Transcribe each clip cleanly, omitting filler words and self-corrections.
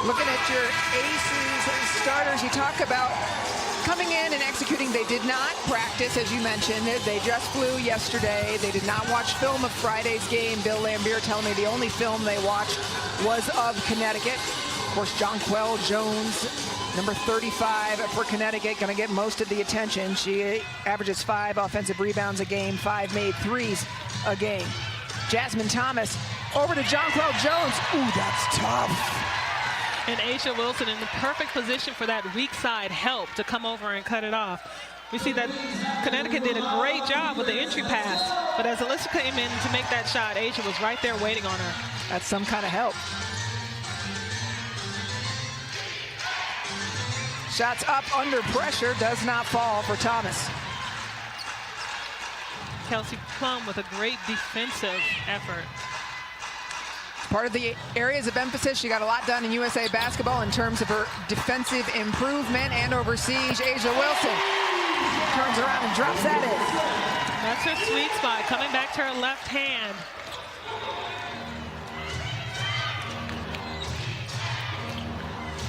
Looking at your Aces starters, you talk about coming in and executing. They did not practice, as you mentioned. They just flew yesterday. They did not watch film of Friday's game. Bill Lambier telling me the only film they watched was of Connecticut. Of course, Jonquel Jones, number 35 for Connecticut, going to get most of the attention. She averages 5 offensive rebounds a game, 5 made threes a game. Jasmine Thomas over to Jonquel Jones. Ooh, that's tough. And A'ja Wilson in the perfect position for that weak side help to come over and cut it off. We see that Connecticut did a great job with the entry pass, but as Alyssa came in to make that shot, A'ja was right there waiting on her. That's some kind of help. Shots up under pressure, does not fall for Thomas. Kelsey Plum with a great defensive effort. Part of the areas of emphasis, she got a lot done in USA basketball in terms of her defensive improvement and overseas. A'ja Wilson turns around and drops that in. That's her sweet spot, coming back to her left hand.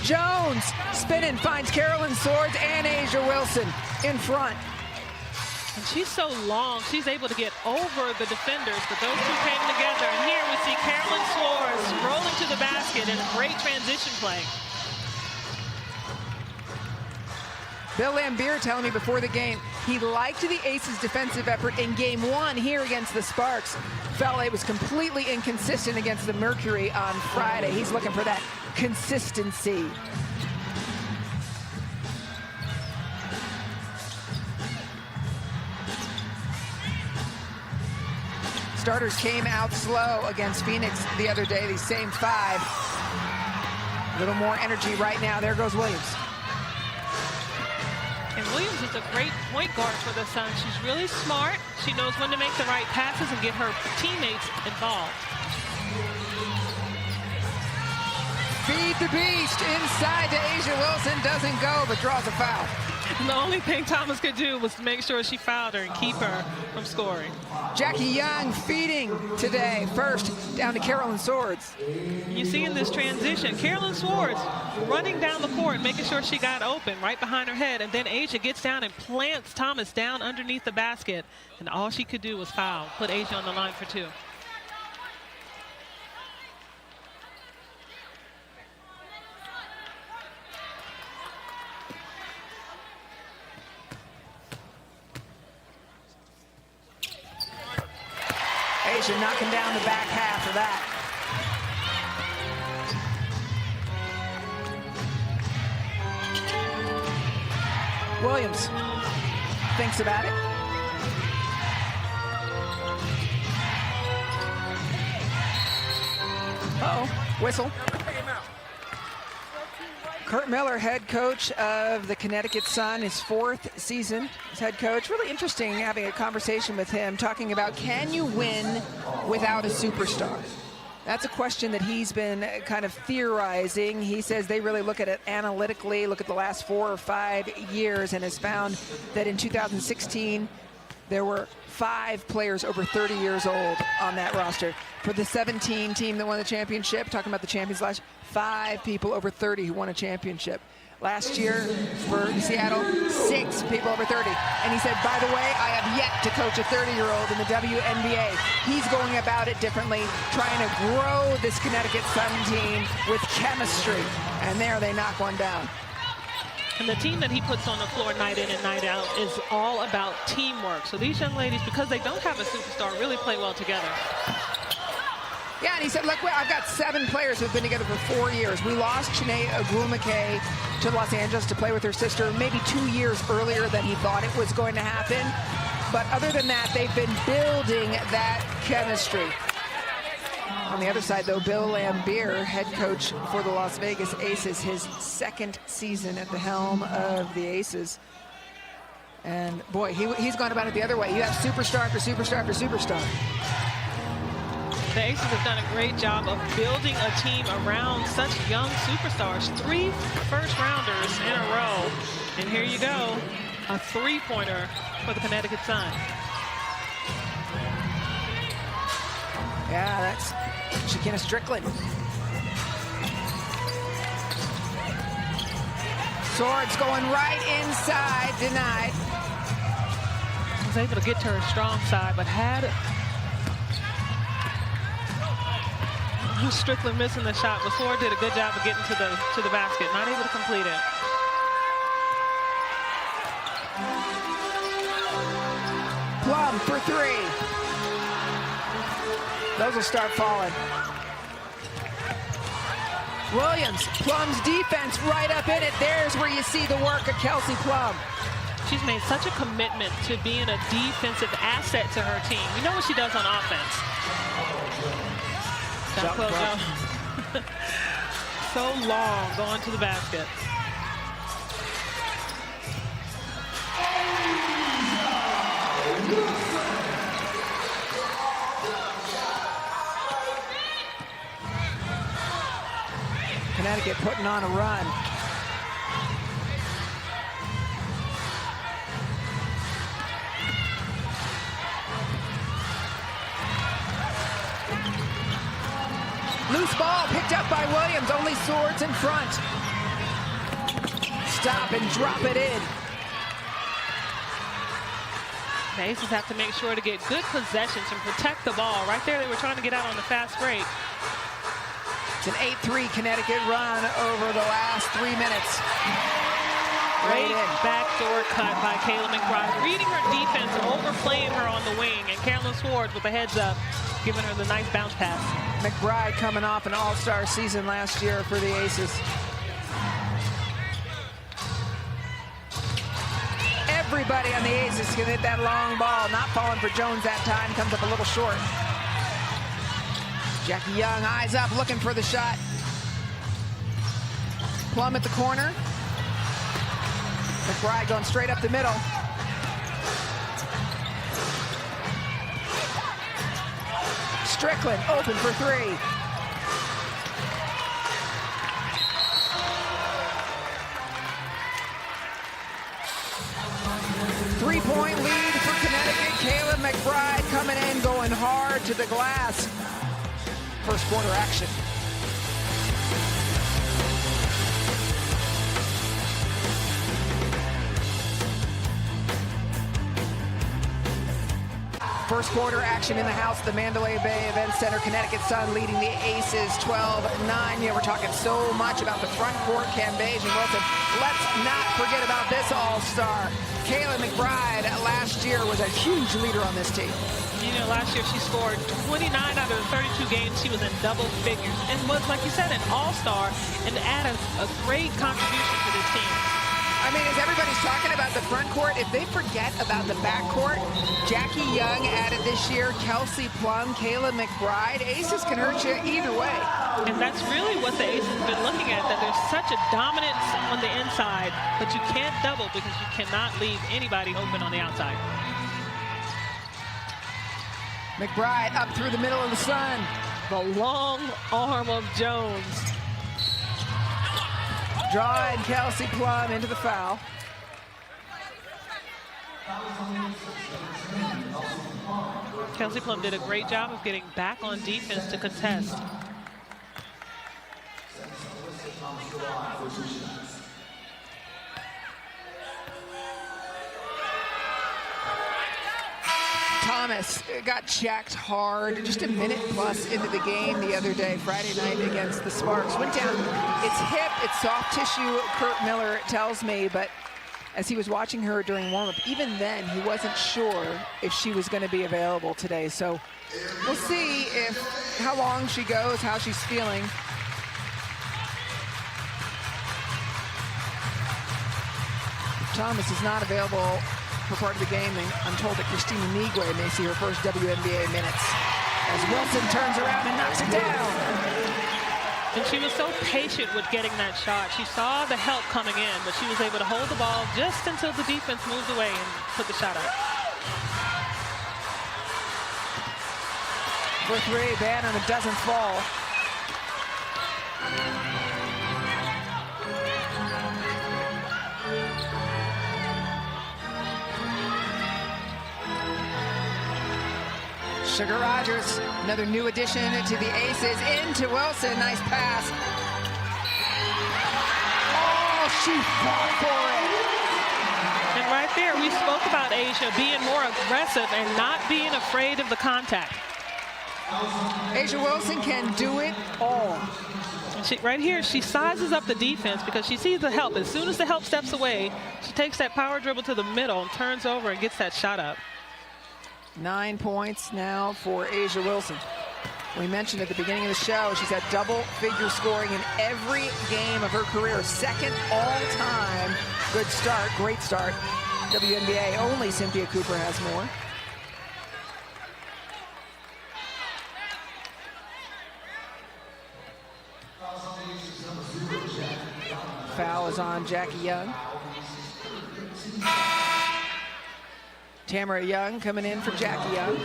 Jones spinning, finds Carolyn Swords and A'ja Wilson in front. And she's so long, she's able to get over the defenders, but those two came together. And here we see Carolyn Swords rolling to the basket in a great transition play. Bill Lambier telling me before the game he liked the Aces' defensive effort in game 1 here against the Sparks. Felt it was completely inconsistent against the Mercury on Friday. He's looking for that consistency. Starters came out slow against Phoenix the other day, these same 5. A little more energy right now. There goes Williams. And Williams is a great point guard for the Suns. She's really smart. She knows when to make the right passes and get her teammates involved. Feed the beast inside to A'ja Wilson. Doesn't go, but draws a foul. And the only thing Thomas could do was to make sure she fouled her and keep her from scoring. Jackie Young feeding today. First down to Carolyn Swords. You see in this transition, Carolyn Swords running down the court, making sure she got open right behind her head. And then A'ja gets down and plants Thomas down underneath the basket. And all she could do was foul, put A'ja on the line for 2. A'ja knocking down the back half of that. Williams thinks about it. Uh-oh, whistle. Kurt Miller, head coach of the Connecticut Sun, his 4th season as head coach. Really interesting having a conversation with him, talking about, can you win without a superstar? That's a question that he's been kind of theorizing. He says they really look at it analytically, look at the last 4 or 5 years, and has found that in 2016, there were 5 players over 30 years old on that roster. For the 17 team that won the championship, talking about the champions last year, 5 people over 30 who won a championship. Last year for Seattle, 6 people over 30. And he said, by the way, I have yet to coach a 30-year-old in the WNBA. He's going about it differently, trying to grow this Connecticut Sun team with chemistry. And there they knock one down. And the team that he puts on the floor night in and night out is all about teamwork. So these young ladies, because they don't have a superstar, really play well together. Yeah, and he said, look, I've got 7 players who've been together for 4 years. We lost Sinead Ogwumike to Los Angeles to play with her sister maybe 2 years earlier than he thought it was going to happen. But other than that, they've been building that chemistry. On the other side, though, Bill Lambier, head coach for the Las Vegas Aces, his 2nd season at the helm of the Aces. And, boy, he's gone about it the other way. You have superstar after superstar after superstar. The Aces have done a great job of building a team around such young superstars. 3 first-rounders in a row. And here you go, a 3-pointer for the Connecticut Sun. Yeah, that's Shekinna Strickland. Swords going right inside, denied. Was able to get to her strong side, but had Strickland missing the shot. But Sword did a good job of getting to the basket, not able to complete it. Plum for three. Those will start falling. Williams, Plum's defense right up in it. There's where you see the work of Kelsey Plum. She's made such a commitment to being a defensive asset to her team. You know what she does on offense. So long going to the basket. Connecticut putting on a run. Loose ball picked up by Williams, only Swords in front. Stop and drop it in. The Aces have to make sure to get good possessions and protect the ball. Right there, they were trying to get out on the fast break. It's an 8-3 Connecticut run over the last 3 minutes. Great backdoor cut by Kayla McBride, reading her defense and overplaying her on the wing. And Carolyn Swords with the heads up, giving her the nice bounce pass. McBride coming off an all-star season last year for the Aces. Everybody on the Aces can hit that long ball. Not falling for Jones that time. Comes up a little short. Jackie Young, eyes up, looking for the shot. Plum at the corner. McBride going straight up the middle. Strickland open for three. Three-point lead for Connecticut. Kayla McBride coming in, going hard to the glass. First quarter action. First quarter action in the house at the Mandalay Bay Event Center. Connecticut Sun leading the Aces 12-9. Yeah, we're talking so much about the front court, Cambage and Wilson. Let's not forget about this all-star. Kayla McBride last year was a huge leader on this team. You know, last year she scored 29 out of the 32 games. She was in double figures and was, like you said, an all-star and add a great contribution to this team. I mean, as everybody's talking about the front court, if they forget about the back court, Jackie Young added this year, Kelsey Plum, Kayla McBride. Aces can hurt you either way. And that's really what the Aces have been looking at, that there's such a dominance on the inside, but you can't double because you cannot leave anybody open on the outside. McBride up through the middle of the Sun. The long arm of Jones. Drawing Kelsey Plum into the foul. Kelsey Plum did a great job of getting back on defense to contest. Thomas got checked hard just a minute plus into the game the other day, Friday night against the Sparks. Went down, it's hip, it's soft tissue, Kurt Miller tells me, but as he was watching her during warm-up, even then he wasn't sure if she was going to be available today. So we'll see how long she goes, how she's feeling. If Thomas is not available for part of the game, and I'm told that Christina Nigwe may see her first WNBA minutes as Wilson turns around and knocks it down. And she was so patient with getting that shot. She saw the help coming in, but she was able to hold the ball just until the defense moved away and put the shot up. For three, Bannon, it doesn't fall. Sugar Rogers, another new addition to the Aces, into Wilson, nice pass. Oh, she fought for it. And right there, we spoke about Asia being more aggressive and not being afraid of the contact. Asia Wilson can do it all. Right here, she sizes up the defense because she sees the help. As soon as the help steps away, she takes that power dribble to the middle and turns over and gets that shot up. 9 points now for Asia Wilson. We mentioned at the beginning of the show, she's had double-figure scoring in every game of her career. Second all-time. Good start, great start. WNBA, only Cynthia Cooper has more. Foul is on Jackie Young. Tamara Young coming in for Jackie Young.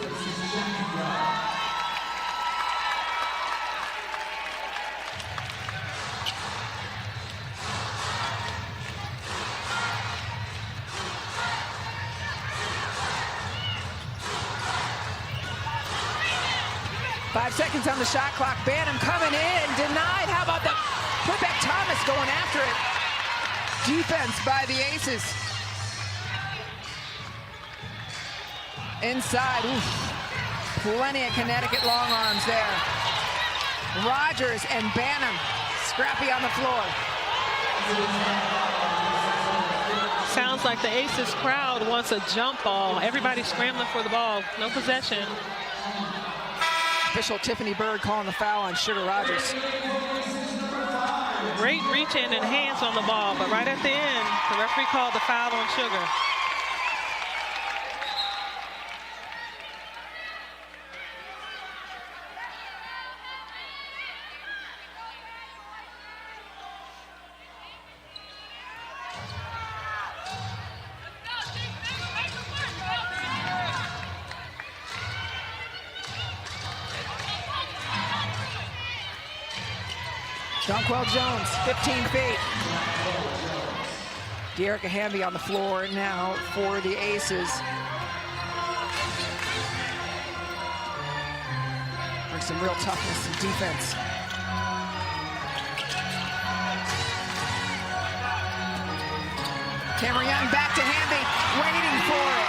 Five seconds on the shot clock. Banham coming in, denied. How about the putback? Thomas going after it. Defense by the Aces. Inside, oof. Plenty of Connecticut long arms there. Rogers and Banham, scrappy on the floor. Sounds like the Aces crowd wants a jump ball. Everybody scrambling for the ball, no possession. Official Tiffany Bird calling the foul on Sugar Rogers. Great reach in and hands on the ball, but right at the end, the referee called the foul on Sugar. Jonquel Jones, 15 feet. Dearica Hamby on the floor now for the Aces. Brings some real toughness and defense. Tamara Young back to Hamby, waiting for it.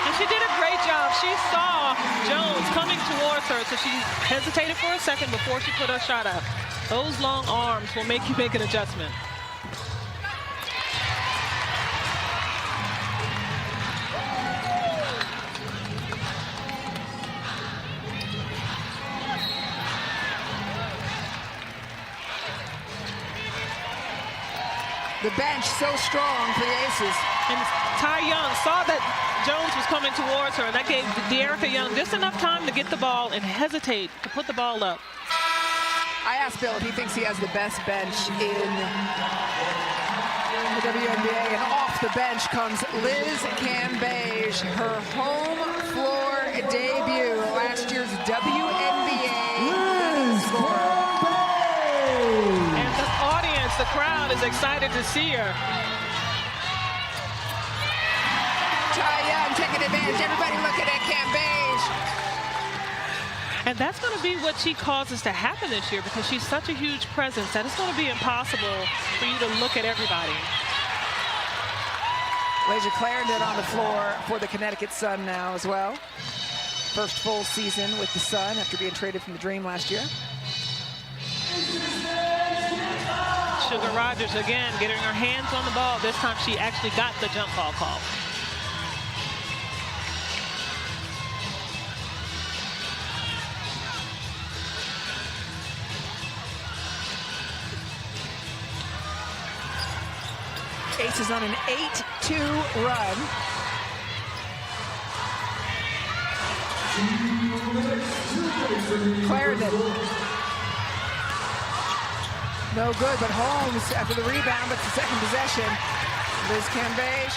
And she did a great job. She saw Jones coming towards her, so she hesitated for a second before she put her shot up. Those long arms will make you make an adjustment. The bench so strong for the Aces. And Ty Young saw that Jones was coming towards her, and that gave Dearica Young just enough time to get the ball and hesitate to put the ball up. I asked Bill if he thinks he has the best bench in the WNBA, and off the bench comes Liz Cambage, her home floor debut, last year's WNBA scorer. And the audience, the crowd is excited to see her. Ty Young taking advantage, everybody looking at Cambage. And that's going to be what she causes to happen this year, because she's such a huge presence that it's going to be impossible for you to look at everybody. Lasia Clarendon on the floor for the Connecticut Sun now as well. First full season with the Sun after being traded from the Dream last year. Sugar Rogers again getting her hands on the ball. This time she actually got the jump ball call. Aces on an 8-2 run. Clarendon. No good, but Holmes after the rebound, but the second possession. Liz Cambage.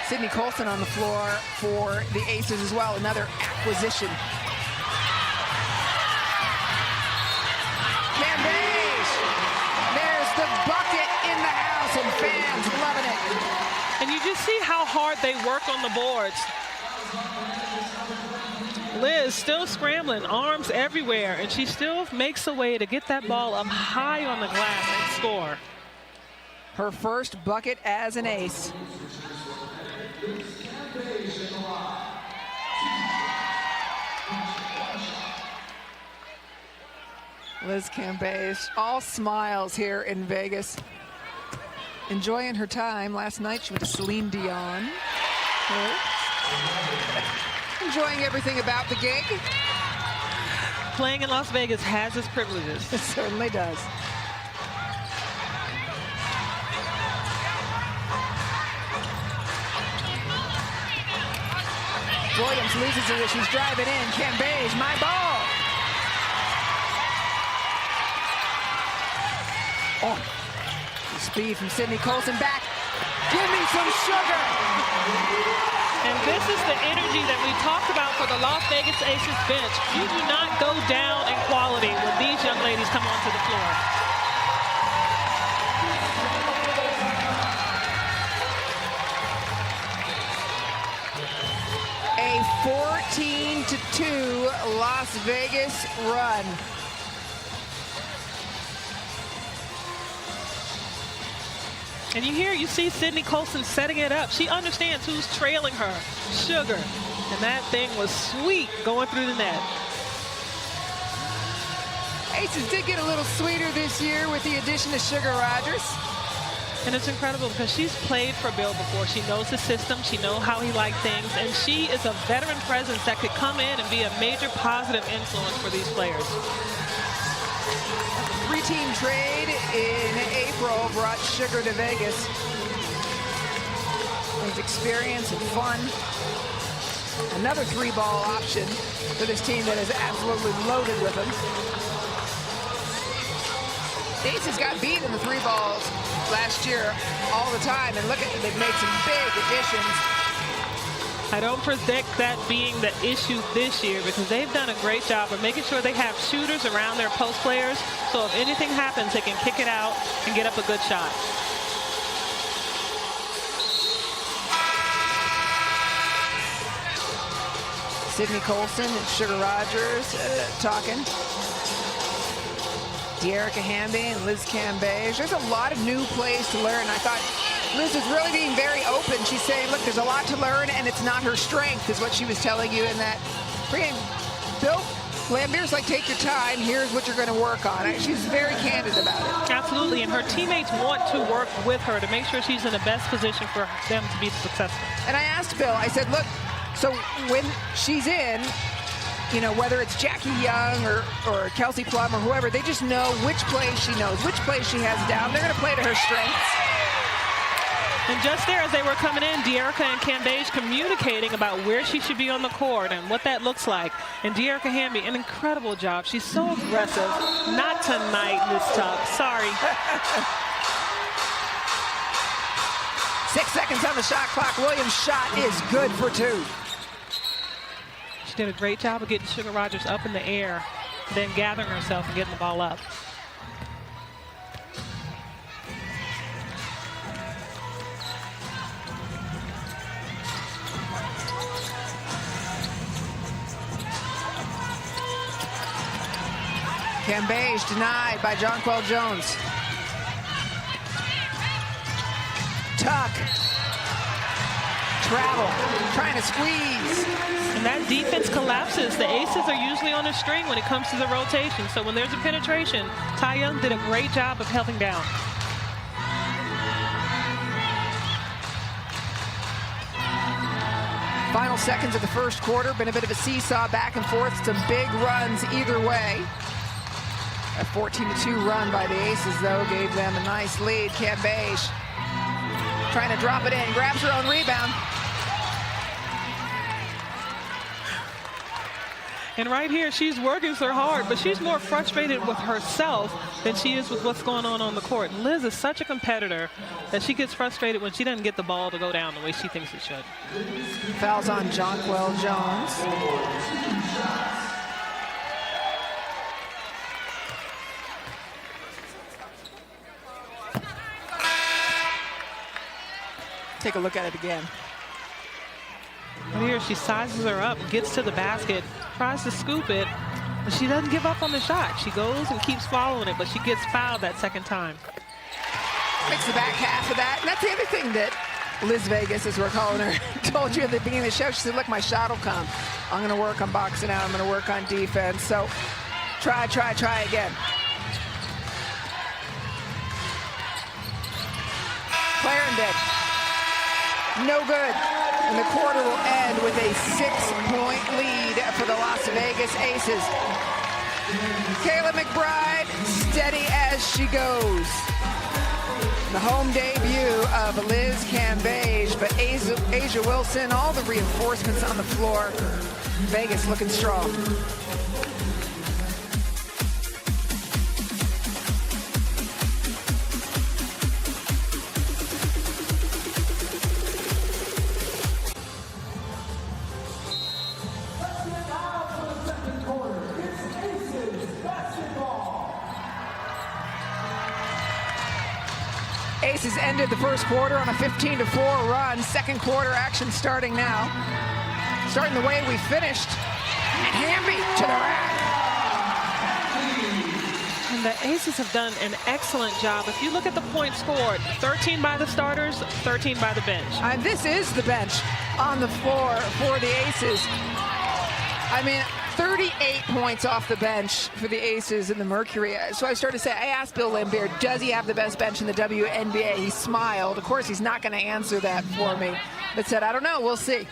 Sydney Colson on the floor for the Aces as well, another acquisition. The bucket in the house, and fans loving it. And you just see how hard they work on the boards. Liz still scrambling, arms everywhere, and she still makes a way to get that ball up high on the glass and score. Her first bucket as an ace. Liz Cambage, all smiles here in Vegas. Enjoying her time. Last night she went to Celine Dion. Enjoying everything about the gig. Playing in Las Vegas has its privileges. It certainly does. Williams loses it as she's driving in. Cambage, my ball. Oh, speed from Sydney Colson back. Give me some sugar. And this is the energy that we talked about for the Las Vegas Aces bench. You do not go down in quality when these young ladies come onto the floor. A 14-2 Las Vegas run. And you see Sydney Colson setting it up. She understands who's trailing her. Sugar. And that thing was sweet going through the net. Aces did get a little sweeter this year with the addition of Sugar Rogers. And it's incredible because she's played for Bill before. She knows the system. She knows how he likes things. And she is a veteran presence that could come in and be a major positive influence for these players. Three-team trade in April brought Sugar to Vegas. With experience and fun. Another three-ball option for this team that is absolutely loaded with them. The Aces got beat in the three balls last year all the time, and look at they've made some big additions. I don't predict that being the issue this year because they've done a great job of making sure they have shooters around their post players. So if anything happens, they can kick it out and get up a good shot. Sydney Colson and Sugar Rogers talking. Dearica Hamby and Liz Cambage. There's a lot of new plays to learn. I thought Liz is really being very open. She's saying, look, there's a lot to learn, and it's not her strength, is what she was telling you in that pregame. Bill Lambier's like, take your time. Here's what you're going to work on. She's very candid about it. Absolutely, and her teammates want to work with her to make sure she's in the best position for them to be successful. And I asked Bill, I said, look, so when she's in, you know, whether it's Jackie Young or Kelsey Plum or whoever, they just know which plays she knows, which plays she has down. They're going to play to her strengths. And just there as they were coming in, Dearica and Cambage communicating about where she should be on the court and what that looks like. And Dearica Hamby, an incredible job. She's so aggressive. Not tonight, Miss Tuck. Sorry. 6 seconds on the shot clock. Williams' shot is good for 2. She did a great job of getting Sugar Rogers up in the air, then gathering herself and getting the ball up. Cambage denied by Jonquel Jones. Tuck. Travel, trying to squeeze. And that defense collapses. The Aces are usually on a string when it comes to the rotation. So when there's a penetration, Ty Young did a great job of helping down. Final seconds of the first quarter, been a bit of a seesaw back and forth, some big runs either way. A 14-2 run by the Aces, though, gave them a nice lead. Cambage trying to drop it in, grabs her own rebound. And right here, she's working so hard, but she's more frustrated with herself than she is with what's going on the court. And Liz is such a competitor that she gets frustrated when she doesn't get the ball to go down the way she thinks it should. Fouls on Jonquel Jones. Take a look at it again. And here she sizes her up, gets to the basket, tries to scoop it, but she doesn't give up on the shot. She goes and keeps following it, but she gets fouled that second time. Makes the back half of that. And that's the other thing that Liz Vegas, as we're calling her, told you at the beginning of the show. She said, look, my shot will come. I'm going to work on boxing out. I'm going to work on defense. So try again. Clarendon, no good. And the quarter will end with a 6-point lead for the Las Vegas Aces. Kayla McBride, steady as she goes. The home debut of Liz Cambage, but Asia Wilson, all the reinforcements on the floor. Vegas looking strong. Aces ended the first quarter on a 15-4 run. Second quarter action starting now. Starting the way we finished. And Hamby to the rack. And the Aces have done an excellent job. If you look at the points scored, 13 by the starters, 13 by the bench. And this is the bench on the floor for the Aces. I mean, 38 points off the bench for the Aces in the Mercury. So I started to say, I asked Bill Lambier, does he have the best bench in the WNBA? He smiled. Of course, he's not going to answer that for me, but said, I don't know, we'll see.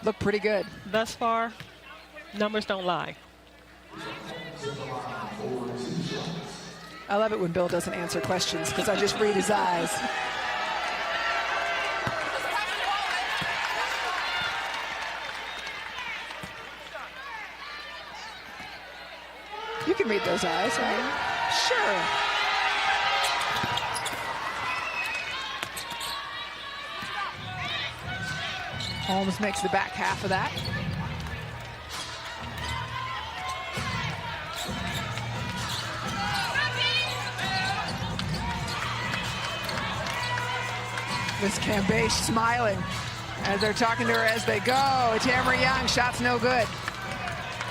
Look pretty good. Thus far, numbers don't lie. I love it when Bill doesn't answer questions because I just read his eyes. You can read those eyes, right? Sure. Holmes makes the back half of that. Miss Cambage smiling as they're talking to her as they go. Tamara Young, shot's no good.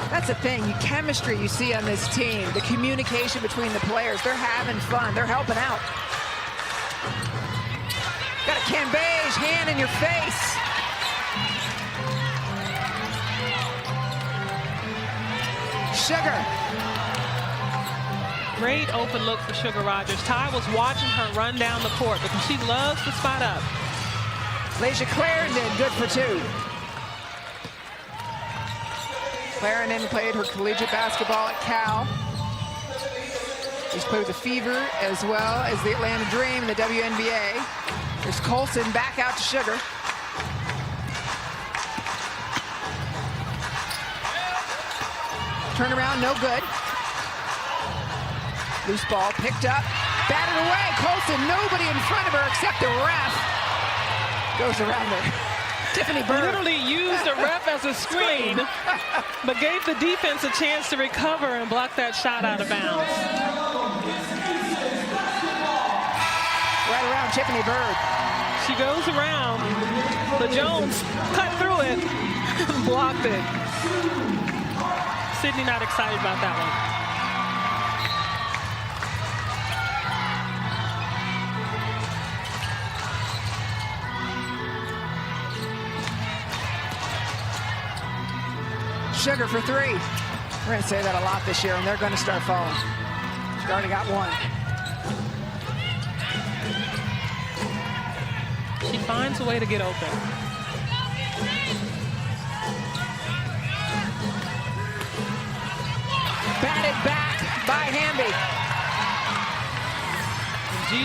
That's the thing, the chemistry you see on this team, the communication between the players. They're having fun, they're helping out. Got a Cambage, hand in your face. Sugar. Great open look for Sugar Rogers. Ty was watching her run down the court because she loves to spot up. Laysha Clarendon, good for two. Clarendon played her collegiate basketball at Cal. She's played with the Fever as well as the Atlanta Dream in the WNBA. There's Colson back out to Sugar. Turnaround, no good. Loose ball picked up, batted away. Colson, nobody in front of her except the ref. Goes around her. Tiffany Bird. Literally used the ref as a screen, but gave the defense a chance to recover and block that shot out of bounds. Right around Tiffany Bird. She goes around, but Jones cut through it, blocked it. Sydney not excited about that one. Sugar for three. We're going to say that a lot this year, and they're going to start falling. She's already got one. She finds a way to get open. Batted back by Hamby.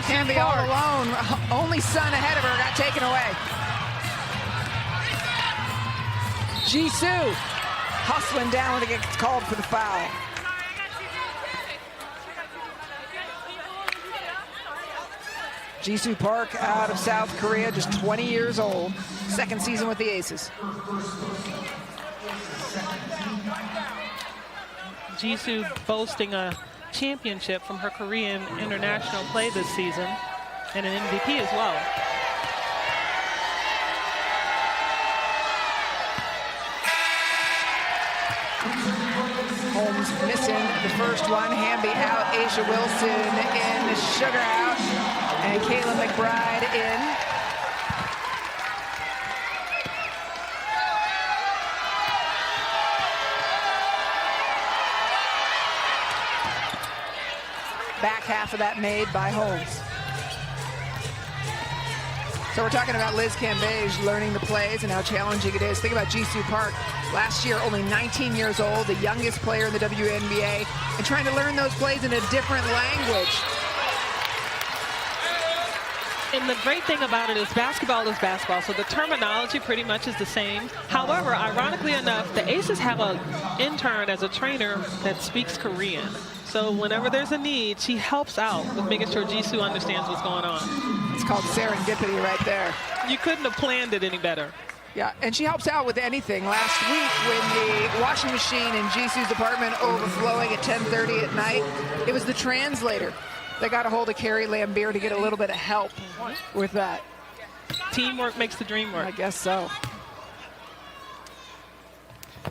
Hamby all alone. Only son ahead of her got taken away. Jisoo hustling down when it gets called for the foul. Jisoo Park out of South Korea, just 20 years old. Second season with the Aces. Jisoo boasting a championship from her Korean international play this season and an MVP as well. Holmes missing the first one. Hamby out. Asia Wilson in. Sugar out. And Kayla McBride in. Back half of that made by Holmes. So we're talking about Liz Cambage learning the plays and how challenging it is. Think about Jisoo Park. Last year, only 19 years old, the youngest player in the WNBA, and trying to learn those plays in a different language. And the great thing about it is basketball, so the terminology pretty much is the same. However, ironically enough, the Aces have an intern as a trainer that speaks Korean. So whenever there's a need, she helps out with making sure Jisoo understands what's going on. It's called serendipity right there. You couldn't have planned it any better. Yeah, and she helps out with anything. Last week when the washing machine in Jisoo's apartment overflowing at 10:30 at night, it was the translator that got a hold of Carrie Lambier to get a little bit of help with that. Teamwork makes the dream work. I guess so.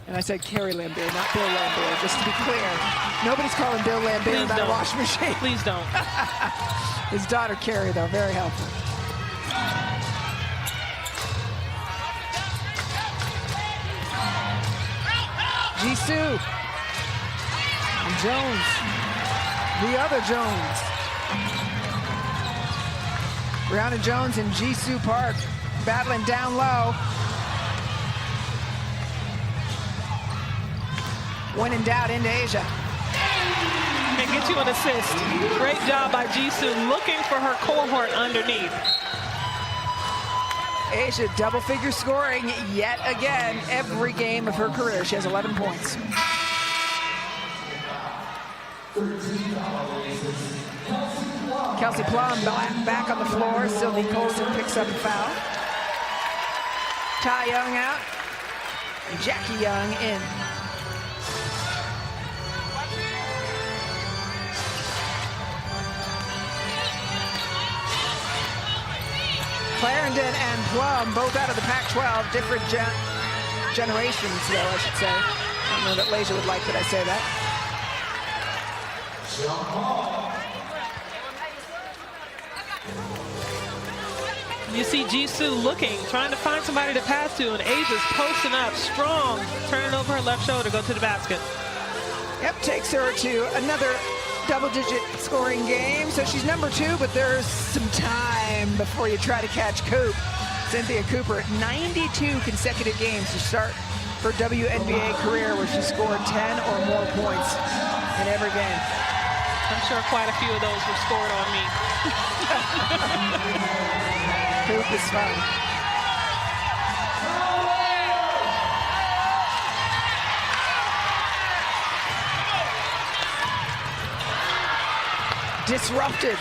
And I said Carrie Lambier, not Bill Lambier, just to be clear. Nobody's calling Bill Lambier about a washing machine. Please don't. His daughter Carrie, though, very helpful. Jisoo. And Jones. The other Jones. Brianna Jones and Jisoo Park battling down low. When in doubt, into Asia. And get you an assist. Great job by Jisoo looking for her cohort underneath. Asia double-figure scoring yet again every game of her career. She has 11 points. Kelsey Plum back on the floor. Sylvie Colson picks up a foul. Ty Young out. And Jackie Young in. Clarendon and Plum, both out of the Pac-12, different generations, though, I should say. I don't know that Lasia would like that I say that. You see Jisoo looking, trying to find somebody to pass to, and Asia's posting up strong, turning over her left shoulder, go to the basket. Yep, takes her to another double-digit scoring game. So she's number 2, but there's some time before you try to catch Coop. Cynthia Cooper, 92 consecutive games to start her WNBA career where she scored 10 or more points in every game. I'm sure quite a few of those were scored on me. Coop is fun. Disrupted.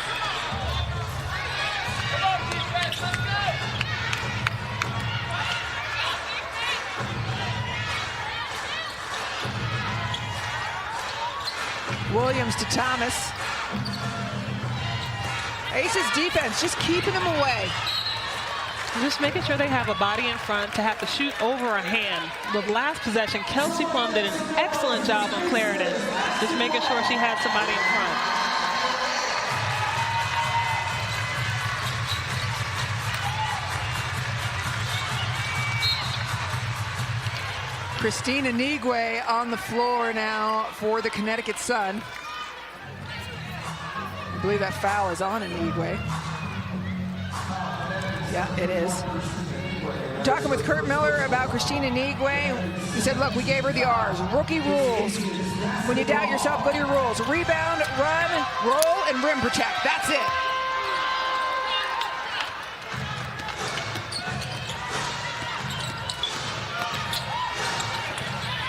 Williams to Thomas. Ace's defense just keeping them away. Just making sure they have a body in front to have to shoot over a hand. The last possession, Kelsey Plum did an excellent job on Clarendon, just making sure she had somebody in front. Christina Nigwe on the floor now for the Connecticut Sun. I believe that foul is on Nigwe. Yeah, it is. Talking with Kurt Miller about Christina Nigwe, he said, look, we gave her the R's, rookie rules. When you doubt yourself, go to your rules. Rebound, run, roll, and rim protect. That's it.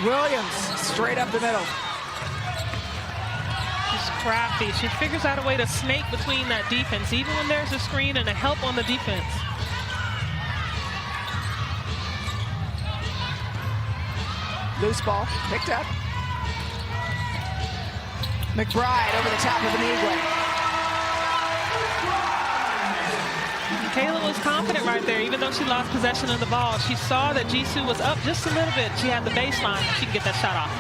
Williams, straight up the middle. She's crafty. She figures out a way to snake between that defense, even when there's a screen and a help on the defense. Loose ball, picked up. McBride over the top of Nigwe. Kayla was confident right there, even though she lost possession of the ball. She saw that Jisoo was up just a little bit. She had the baseline. She can get that shot off.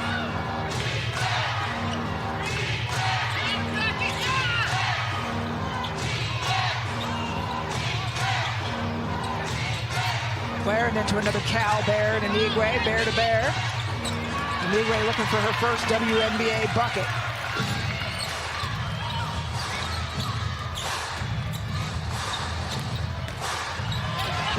Claire, and into another Cal Bear and Anigwe, bear to bear. Anigwe looking for her first WNBA bucket.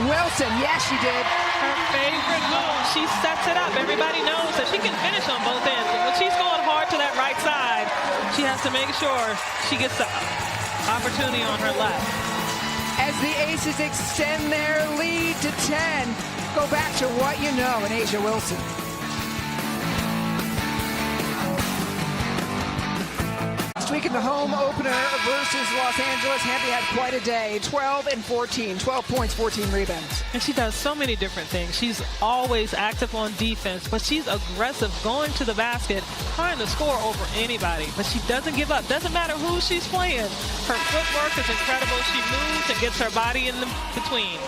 Wilson, yes, she did. Her favorite move. She sets it up. Everybody knows that she can finish on both ends. But when she's going hard to that right side, she has to make sure she gets the opportunity on her left. As the Aces extend their lead to 10, go back to what you know in A'ja Wilson. Last week in the home opener versus Los Angeles, Hamby had quite a day. 12 and 14, 12 points, 14 rebounds. And she does so many different things. She's always active on defense, but she's aggressive, going to the basket, trying to score over anybody. But she doesn't give up. Doesn't matter who she's playing. Her footwork is incredible. She moves and gets her body in the between.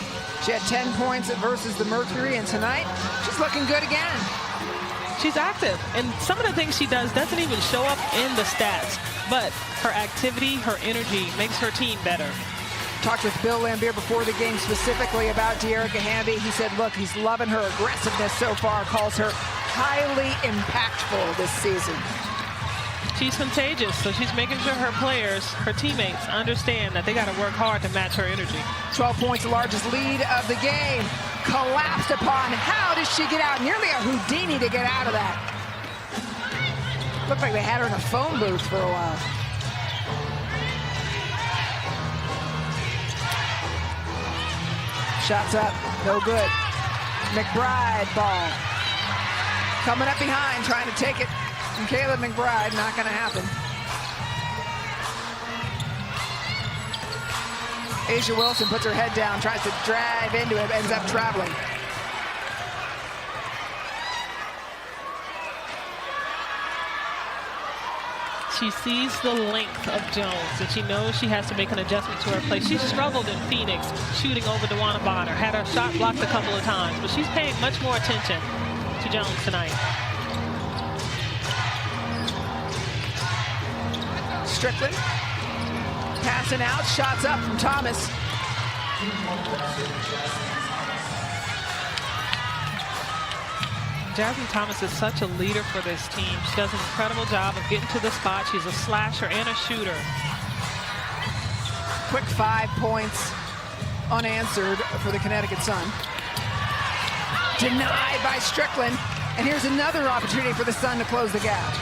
She had 10 points versus the Mercury, and tonight she's looking good again. She's active, and some of the things she does doesn't even show up in the stats, but her activity, her energy makes her team better. Talked with Bill Lambier before the game specifically about De'Erica Hamby. He said, look, he's loving her aggressiveness so far, calls her highly impactful this season. She's contagious, so she's making sure her players, her teammates, understand that they got to work hard to match her energy. 12 points, the largest lead of the game. Collapsed upon. How does she get out? Nearly a Houdini to get out of that. Looked like they had her in a phone booth for a while. Shots up, no good. McBride ball. Coming up behind, trying to take it. And Kayla McBride, not going to happen. A'ja Wilson puts her head down, tries to drive into it, ends up traveling. She sees the length of Jones, and she knows she has to make an adjustment to her play. She struggled in Phoenix, shooting over DeWanna Bonner, had her shot blocked a couple of times, but she's paying much more attention to Jones tonight. Strickland passing out, shots up from Thomas. Jasmine Thomas is such a leader for this team. She does an incredible job of getting to the spot. She's a slasher and a shooter. Quick 5 points unanswered for the Connecticut Sun. Denied by Strickland. And here's another opportunity for the Sun to close the gap.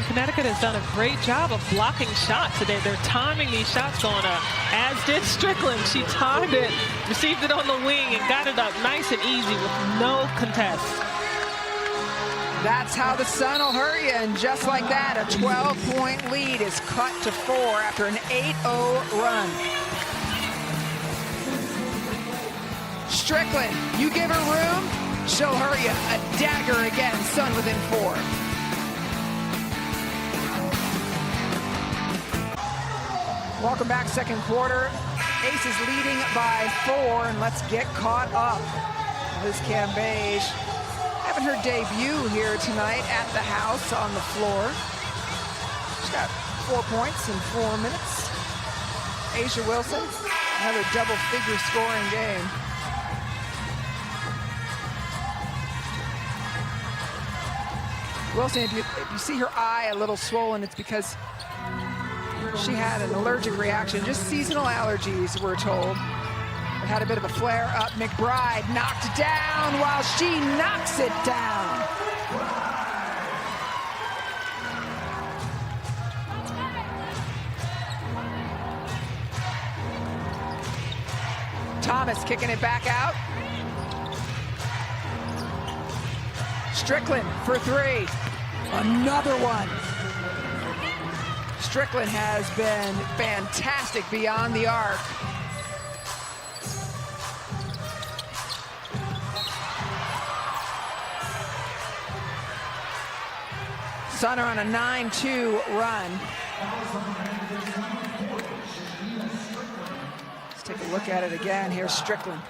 Connecticut has done a great job of blocking shots today. They're timing these shots going up, as did Strickland. She timed it, received it on the wing, and got it up nice and easy with no contest. That's how the Sun will hurt you, and just like that, a 12-point lead is cut to 4 after an 8-0 run. Strickland, you give her room, she'll hurt you. A dagger again, Sun within 4. Welcome back, second quarter. Aces leading by 4, and let's get caught up. Liz Cambage having her debut here tonight at the house on the floor. She's got 4 points in 4 minutes. A'ja Wilson, another double-figure scoring game. Wilson, if you see her eye a little swollen, it's because she had an allergic reaction, just seasonal allergies, we're told. It had a bit of a flare up. McBride knocked down while she knocks it down. Thomas kicking it back out. Strickland for 3. Another one. Strickland has been fantastic beyond the arc. Sun are on a 9-2 run. Let's Take a look at it again. Here's Strickland.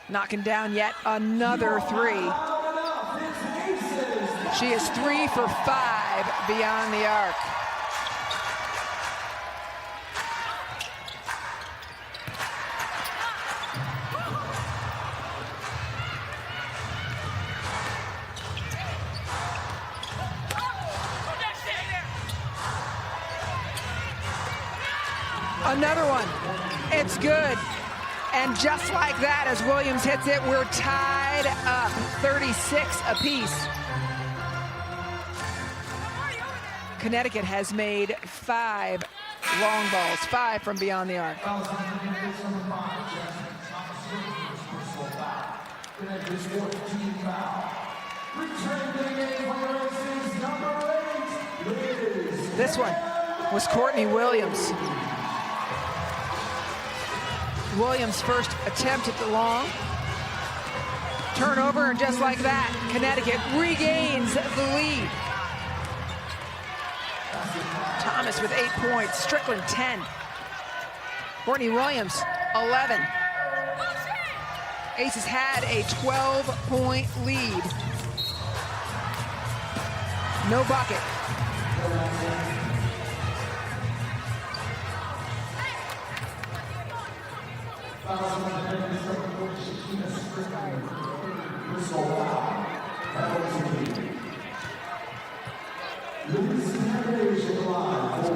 Knocking down yet another three. She is 3 for 5 beyond the arc. Another one. It's good. And just like that, as Williams hits it, we're tied up, 36 apiece. Connecticut has made 5 long balls, 5 from beyond the arc. This one was Courtney Williams. Williams' first attempt at the long. Turnover, and just like that, Connecticut regains the lead. Thomas with 8 points, Strickland 10. Courtney Williams, 11. Aces had a 12-point lead. No bucket.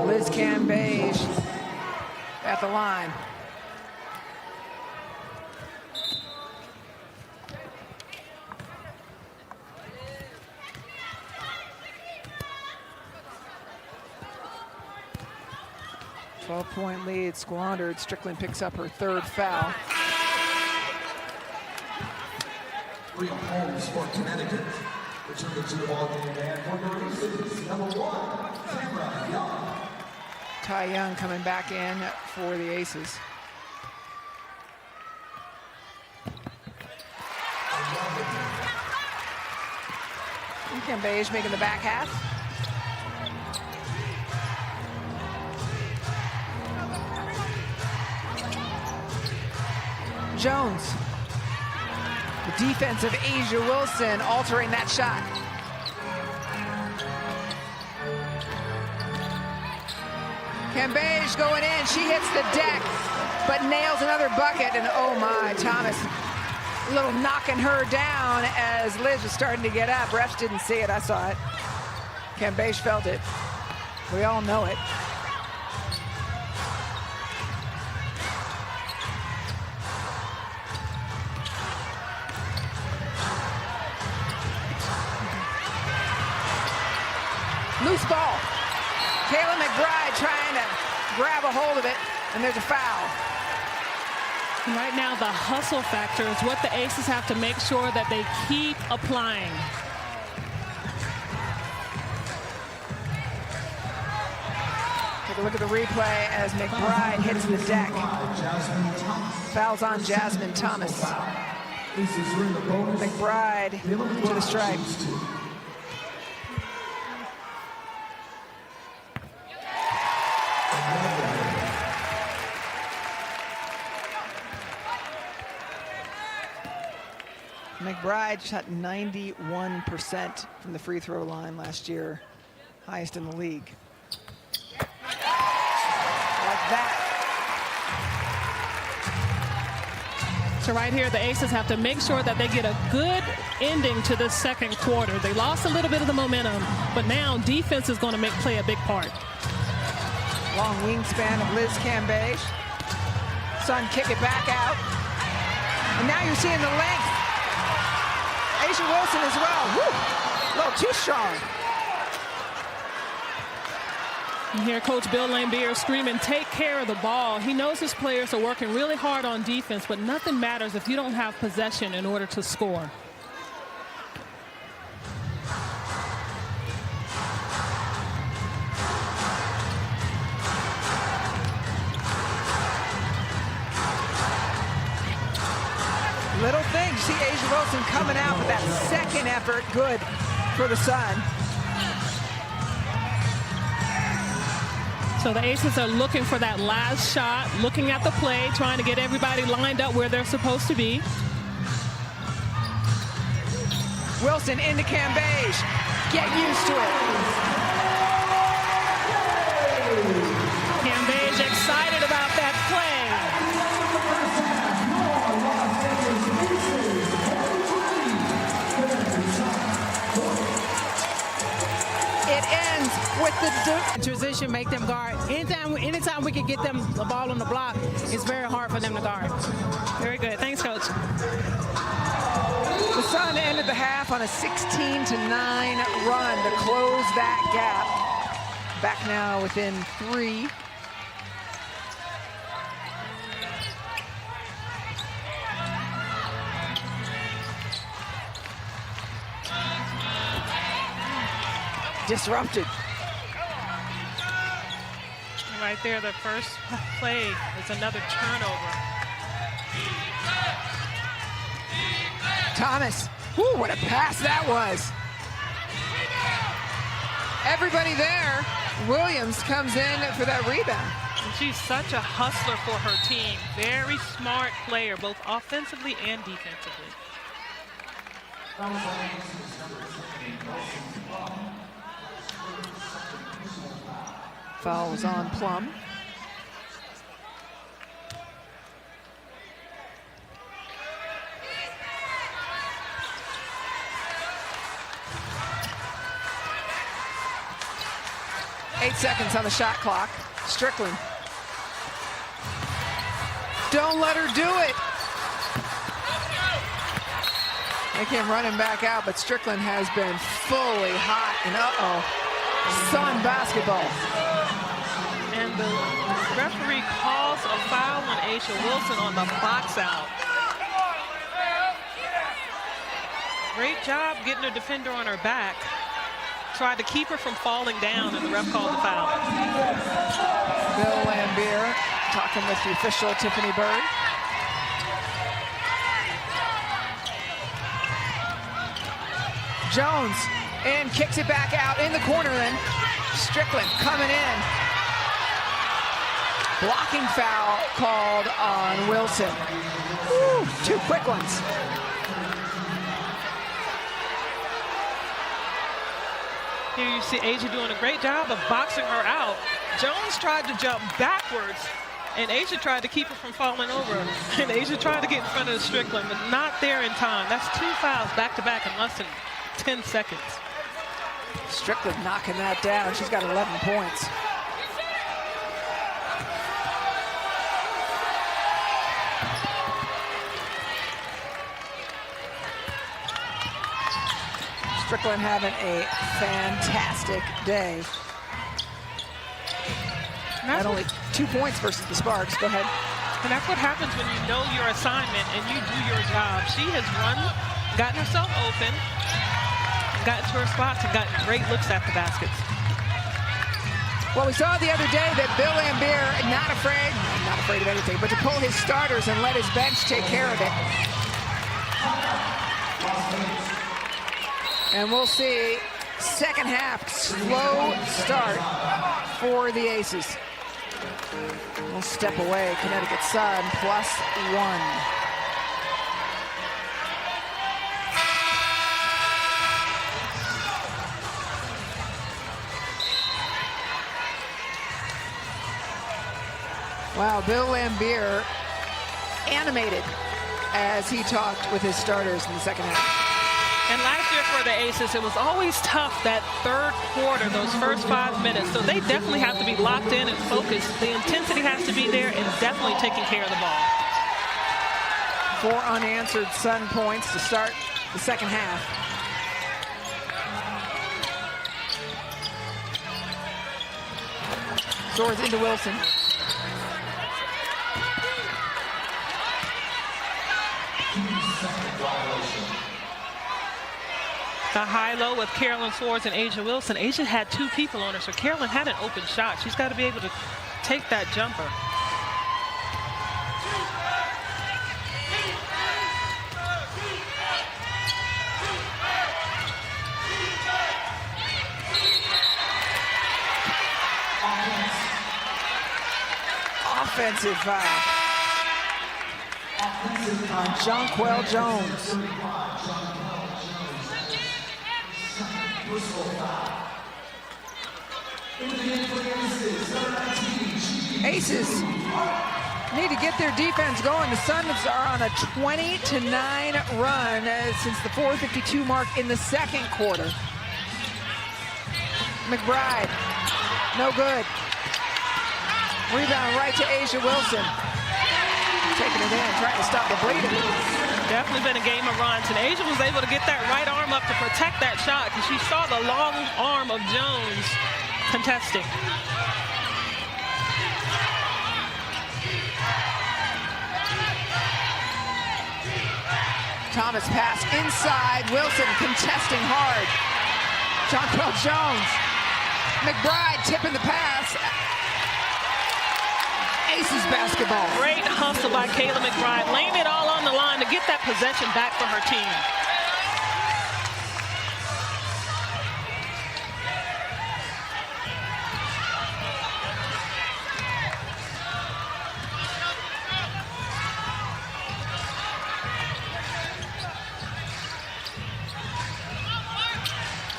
Liz Cambage at the line. Point lead squandered. Strickland picks up her 3rd foul. 3 homes for Connecticut. Returning to the ball game and for the Aces, number 1, Tamara Young. Ty Young coming back in for the Aces. Cambage making the back half. Jones. The defense of Asia Wilson altering that shot. Cambage going in, she hits the deck, but nails another bucket, and oh my, Thomas, a little knocking her down as Liz was starting to get up. Refs didn't see it, I saw it. Cambage felt it. We all know it. Loose ball. Kayla McBride trying to grab a hold of it, and there's a foul. And right now, the hustle factor is what the Aces have to make sure that they keep applying. Take a look at the replay as McBride hits the deck. Fouls on Jasmine Thomas. McBride to the stripe. McBride shot 91% from the free throw line last year, highest in the league. Like that. So right here, the Aces have to make sure that they get a good ending to this second quarter. They lost a little bit of the momentum, but now defense is going to play a big part. Long wingspan of Liz Cambage. Sun kick it back out. And now you're seeing the length. Asia Wilson as well. Woo! A little too strong. You hear Coach Bill Lambier screaming, take care of the ball. He knows his players are working really hard on defense, but nothing matters if you don't have possession in order to score. Little thing, see Asia Wilson coming out with that second effort, good for the Sun. So the Aces are looking for that last shot, looking at the play, trying to get everybody lined up where they're supposed to be. Wilson into Cambage. Get used to it. Cambage excited about that play. It ends with the transition, make them guard. Anytime we can get them the ball on the block, it's very hard for them to guard. Very good. Thanks, Coach. The Sun ended the half on a 16-9 run to close that gap. Back now within 3. Disrupted. Right there, the first play is another turnover. Thomas. Ooh, what a pass that was. Everybody there. Williams comes in for that rebound. And she's such a hustler for her team. Very smart player, both offensively and defensively. Foul was on Plum. Eight seconds on the shot clock. Strickland. Don't let her do it. They came running back out, but Strickland has been fully hot. And Sun basketball. And the referee calls a foul on Aisha Wilson on the box out. Great job getting a defender on her back. Tried to keep her from falling down, and the ref called the foul. Bill Lambier talking with the official, Tiffany Bird. Jones, and kicks it back out in the corner then. Strickland coming in. Blocking foul called on Wilson. Woo, 2 quick ones. Here you see Asia doing a great job of boxing her out. Jones tried to jump backwards, and Asia tried to keep her from falling over. And Asia tried to get in front of Strickland, but not there in time. That's 2 fouls back-to-back in less than 10 seconds. Strickland knocking that down. She's got 11 points. Strickland having a fantastic day. Not only 2 points versus the Sparks. Go ahead. And that's what happens when you know your assignment and you do your job. She has run, gotten herself open, gotten to her spots, and gotten great looks at the baskets. Well, we saw the other day that Bill Lambier not afraid of anything, but to pull his starters and let his bench take care of it. And we'll see second half, slow start for the Aces. We'll step away, Connecticut Sun +1. Wow, Bill Lambier animated as he talked with his starters in the second half. And last year for the Aces, it was always tough that third quarter, those first 5 minutes. So they definitely have to be locked in and focused. The intensity has to be there and definitely taking care of the ball. 4 unanswered Sun points to start the second half. Soars into Wilson. The high-low with Carolyn Swords and Asia Wilson. Asia had 2 people on her, so Carolyn had an open shot. She's got to be able to take that jumper. offensive foul on Jonquel Jones. Aces need to get their defense going. The Suns are on a 20-9 run since the 4:52 mark in the second quarter. McBride, no good. Rebound right to Asia Wilson. Taking it in, trying to stop the bleeding. Definitely been a game of runs, and Asia was able to get that right arm up to protect that shot because she saw the long arm of Jones contesting. Thomas pass inside, Wilson contesting hard. Jonquel Jones. McBride tipping the pass. Aces basketball. Great hustle by Kayla McBride, laying it all on the line to get that possession back for her team.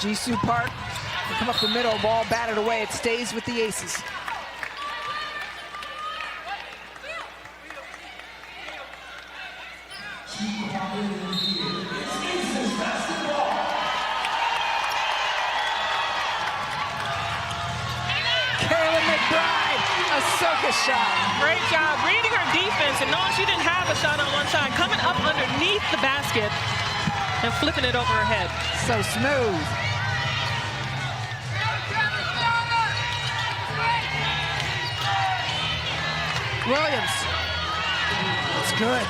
Jisoo Park will come up the middle, ball batted away. It stays with the Aces. Kayla McBride, a circus shot. Great job reading her defense and knowing she didn't have a shot on one side, coming up underneath the basket and flipping it over her head. So smooth. Williams. It's good.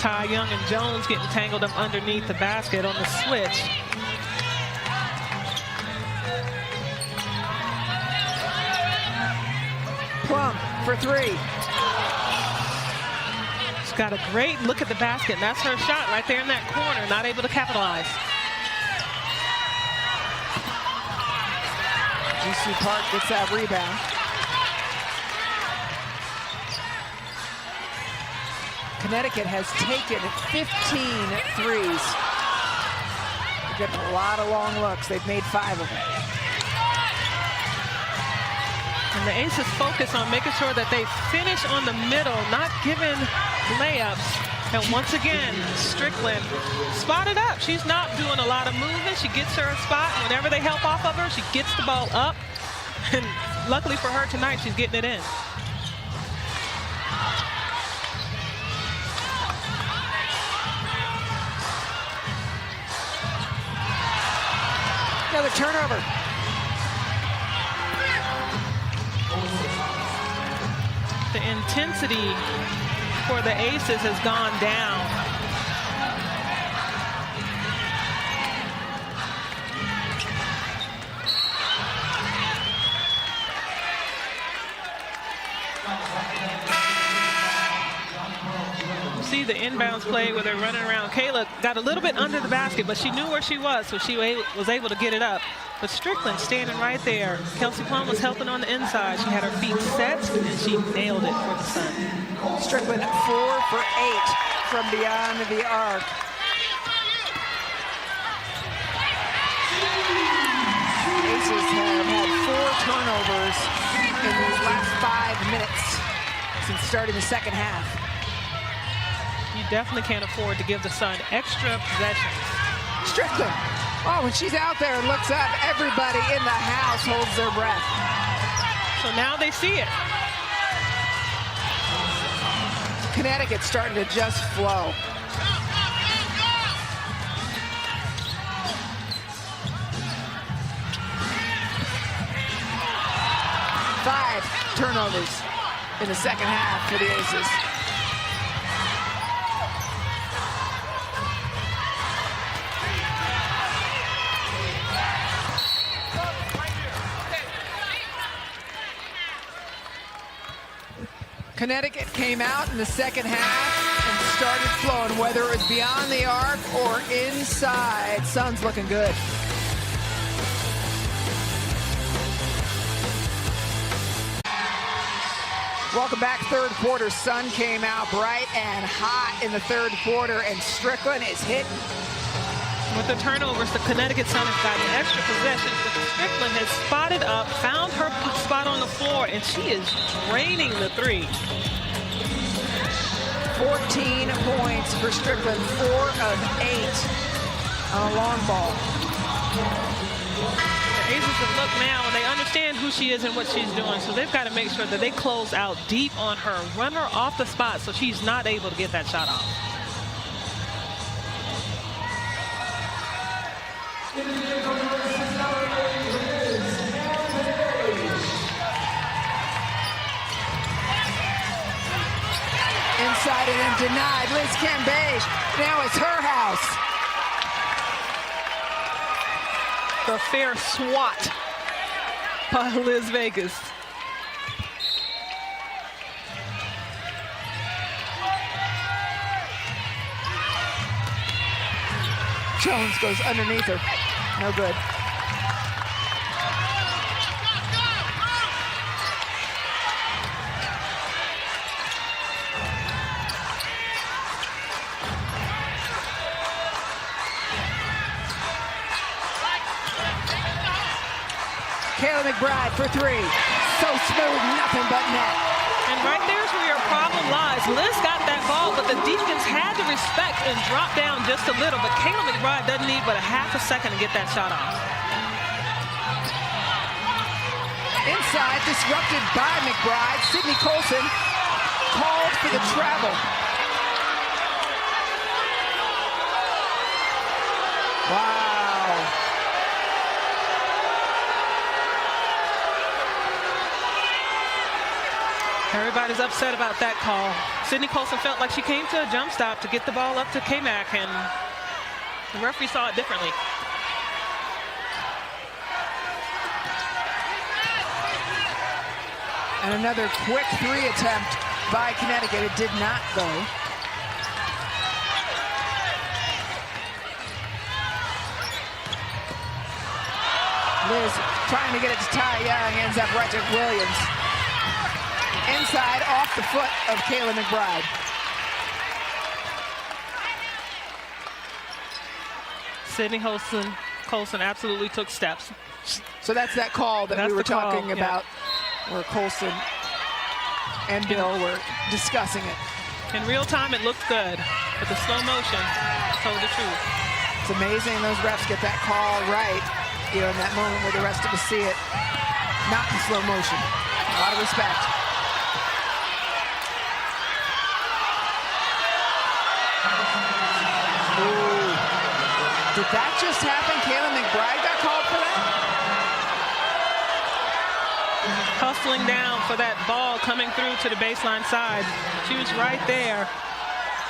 Ty Young and Jones getting tangled up underneath the basket on the switch. Plum for three. She's got a great look at the basket. And that's her shot right there in that corner, not able to capitalize. Jisoo Park gets that rebound. Connecticut has taken 15 threes. They're getting a lot of long looks. They've made 5 of them. And the Aces focus on making sure that they finish on the middle, not giving layups. And once again, Strickland spotted up. She's not doing a lot of moving. She gets her a spot. Whenever they help off of her, she gets the ball up. And luckily for her tonight, she's getting it in. Another turnover. The intensity for the Aces has gone down. You see the inbounds play where they're running around. Kayla got a little bit under the basket, but she knew where she was, so she was able to get it up. But Strickland standing right there. Kelsey Plum was helping on the inside. She had her feet set, and she nailed it for the Sun. Strickland 4 for 8 from beyond the arc. Aces have had 4 turnovers in these last 5 minutes since starting the second half. You definitely can't afford to give the Sun extra possessions. Strickland. Oh, when she's out there and looks up, everybody in the house holds their breath. So now they see it. Connecticut starting to just flow. Five turnovers in the second half for the Aces. Connecticut came out in the second half and started flowing, whether it was beyond the arc or inside. Suns looking good. Welcome back. Third quarter. Sun came out bright and hot in the third quarter, and Strickland is hit. With the turnovers, the Connecticut Sun has gotten extra possessions, but Strickland has spotted up, found her spot on the floor, and she is draining the three. 14 points for Strickland, 4 of 8 on a long ball. The Aces have looked now, and they understand who she is and what she's doing, so they've got to make sure that they close out deep on her, run her off the spot so she's not able to get that shot off. Inside it and denied. Liz Cambage. Now it's her house. The fair swat by Liz Vegas. Jones goes underneath her. No good. Kayla McBride for 3. So smooth, nothing but net. And right there's where your problem lies. Liz got that ball, but the defense had to respect and drop down just a little. But Kayla McBride doesn't need but a half a second to get that shot off. Inside, disrupted by McBride. Sydney Colson called for the travel. Wow. Everybody's upset about that call. Sydney Colson felt like she came to a jump stop to get the ball up to K-Mac, and the referee saw it differently. And another quick 3 attempt by Connecticut. It did not go. Liz trying to get it to Ty Young, ends up right to Williams. Inside, off the foot of Kayla McBride. Sydney Colson absolutely took steps. So that's that call that we were talking about, where Colson and Bill were discussing it. In real time, it looked good, but the slow motion told the truth. It's amazing those refs get that call right, in that moment where the rest of us see it not in slow motion. A lot of respect. Ooh. Did that just happen? Kayla McBride got called for that? Hustling down for that ball coming through to the baseline side. She was right there.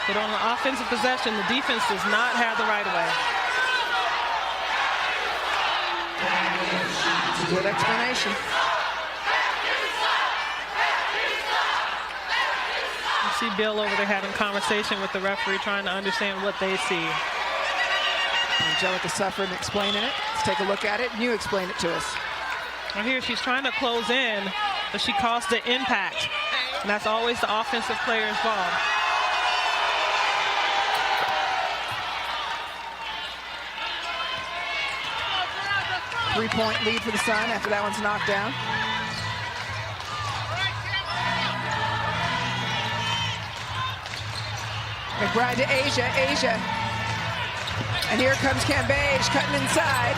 But on the offensive possession, the defense does not have the right of way. Good explanation. You see Bill over there having conversation with the referee, trying to understand what they see. Angelica Suffren explaining it. Let's take a look at it, and you explain it to us. Right here, she's trying to close in, but she caused the impact. And that's always the offensive player's ball. Three-point lead for the Sun after that one's knocked down. McBride to Asia. And here comes Cambage cutting inside.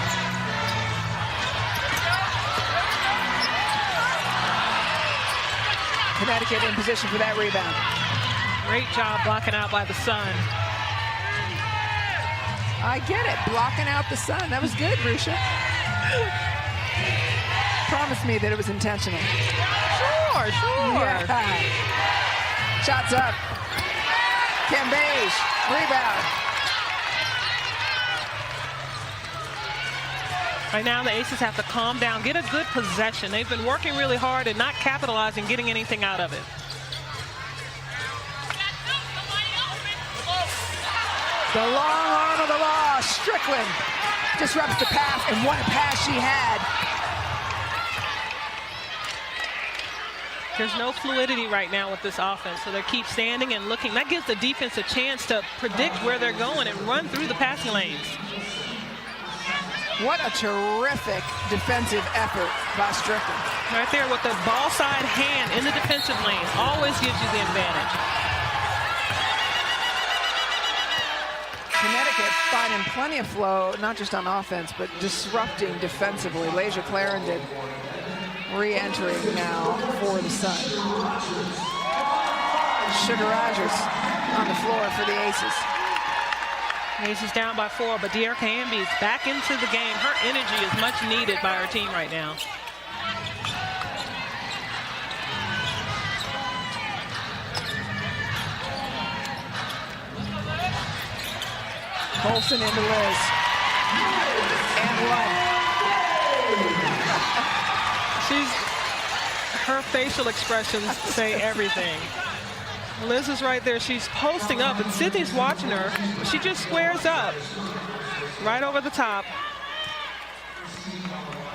Connecticut in position for that rebound. Great job blocking out by the Sun. I get it, blocking out the Sun. That was good, Rusha. Promise me that it was intentional. Sure. Yeah. Shots up. Cambage, rebound. Right now, the Aces have to calm down, get a good possession. They've been working really hard and not capitalizing, getting anything out of it. The long arm of the law, Strickland disrupts the pass, and what a pass she had. There's no fluidity right now with this offense, so they keep standing and looking. That gives the defense a chance to predict where they're going and run through the passing lanes. What a terrific defensive effort by Strickland. Right there with the ball side hand in the defensive lane. Always gives you the advantage. Connecticut finding plenty of flow, not just on offense, but disrupting defensively. Lasia Clarendon re-entering now for the Sun. Sugar Rogers on the floor for the Aces. Aces down by 4, but De'Erica Hamby is back into the game. Her energy is much needed by our team right now. Colson into Liz. And Her facial expressions say everything. Liz is right there. She's posting up, and Sydney's watching her. She just squares up right over the top.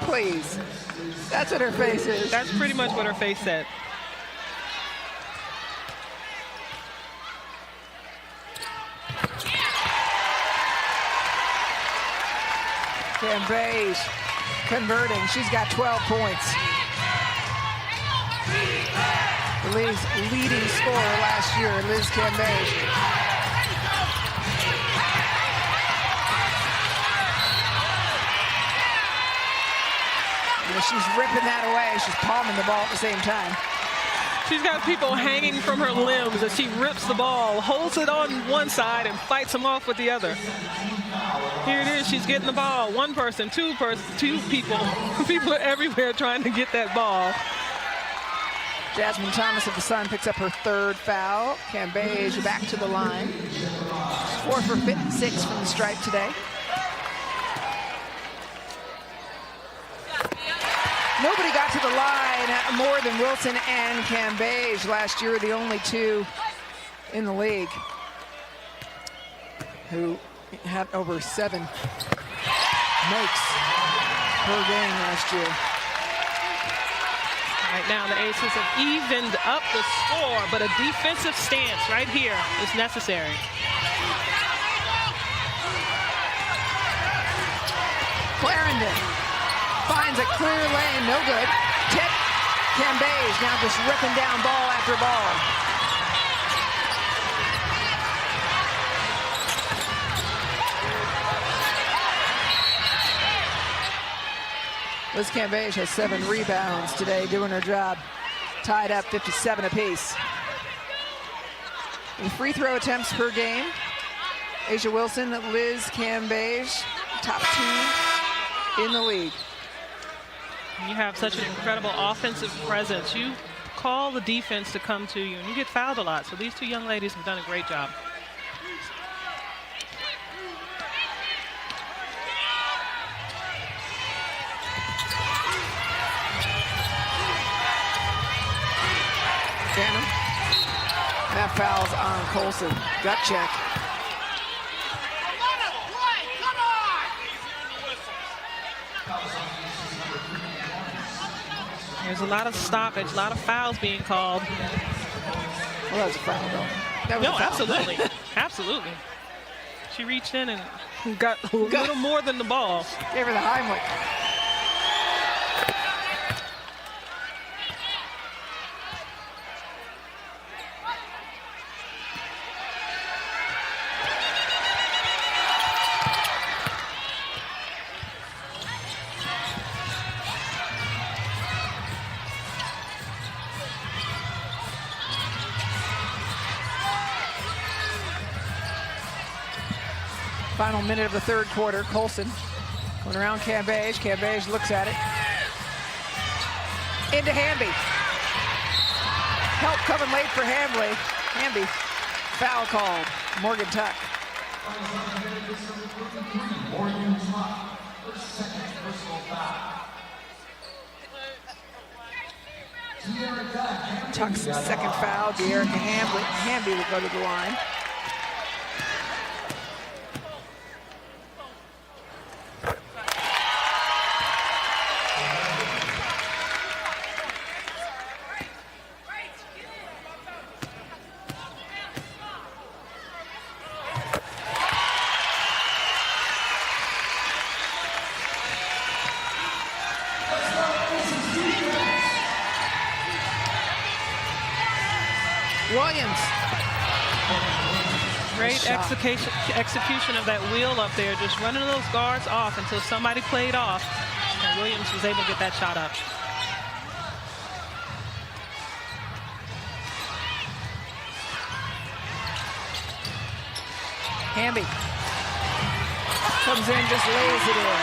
Please. That's what her face is. That's pretty much what her face said. Cambage converting. She's got 12 points. The league's leading scorer last year, Liz Cambage. And she's ripping that away. She's palming the ball at the same time. She's got people hanging from her limbs as she rips the ball, holds it on one side, and fights them off with the other. Here it is. She's getting the ball. One person, two people. People are everywhere trying to get that ball. Jasmine Thomas of the Sun picks up her 3rd foul. Cambage back to the line. 4 for 6 from the stripe today. Nobody got to the line more than Wilson and Cambage last year, the only 2 in the league who had over 7 makes per game last year. Right now, the Aces have evened up the score, but a defensive stance right here is necessary. Clarendon finds a clear lane, no good. Tip, Cambage now just ripping down ball after ball. Liz Cambage has 7 rebounds today, doing her job. Tied up 57 apiece. In free throw attempts per game, Asia Wilson, Liz Cambage, top 2 in the league. You have such an incredible offensive presence. You call the defense to come to you, and you get fouled a lot. So these 2 young ladies have done a great job. Phantom. That foul's on Colson. Gut check. There's a lot of stoppage, a lot of fouls being called. Well, that was a foul, though. That was No, a foul. absolutely. Absolutely. She reached in and got a little more than the ball. Gave her the Heimlich. Final minute of the 3rd quarter. Colson going around Cambage. Cambage looks at it. Into Hamby. Help coming late for Hamby. Hamby. Foul called. Morgan Tuck. Tuck's 2nd foul. De'Erica Hamby will go to the line. Williams. Great execution of that wheel up there, just running those guards off until somebody played off, and Williams was able to get that shot up. Hamby comes in, just lays it in.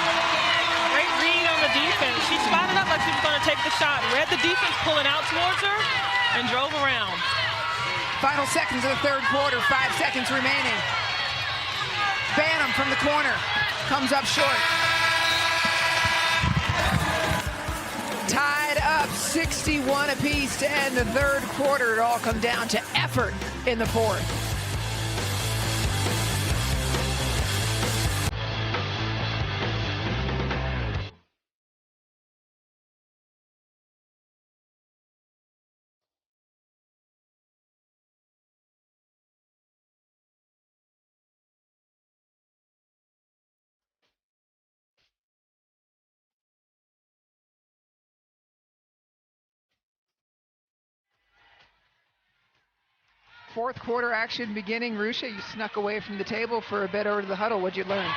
Great read on the defense. She spotted up like she was going to take the shot, read the defense pulling out towards her, and drove around. Final seconds of the third quarter, 5 seconds remaining. Banham from the corner, comes up short. Tied up 61 apiece to end the third quarter. It all come down to effort in the fourth. Fourth quarter action beginning. Rusha, you snuck away from the table for a bit over to the huddle. What'd you learn?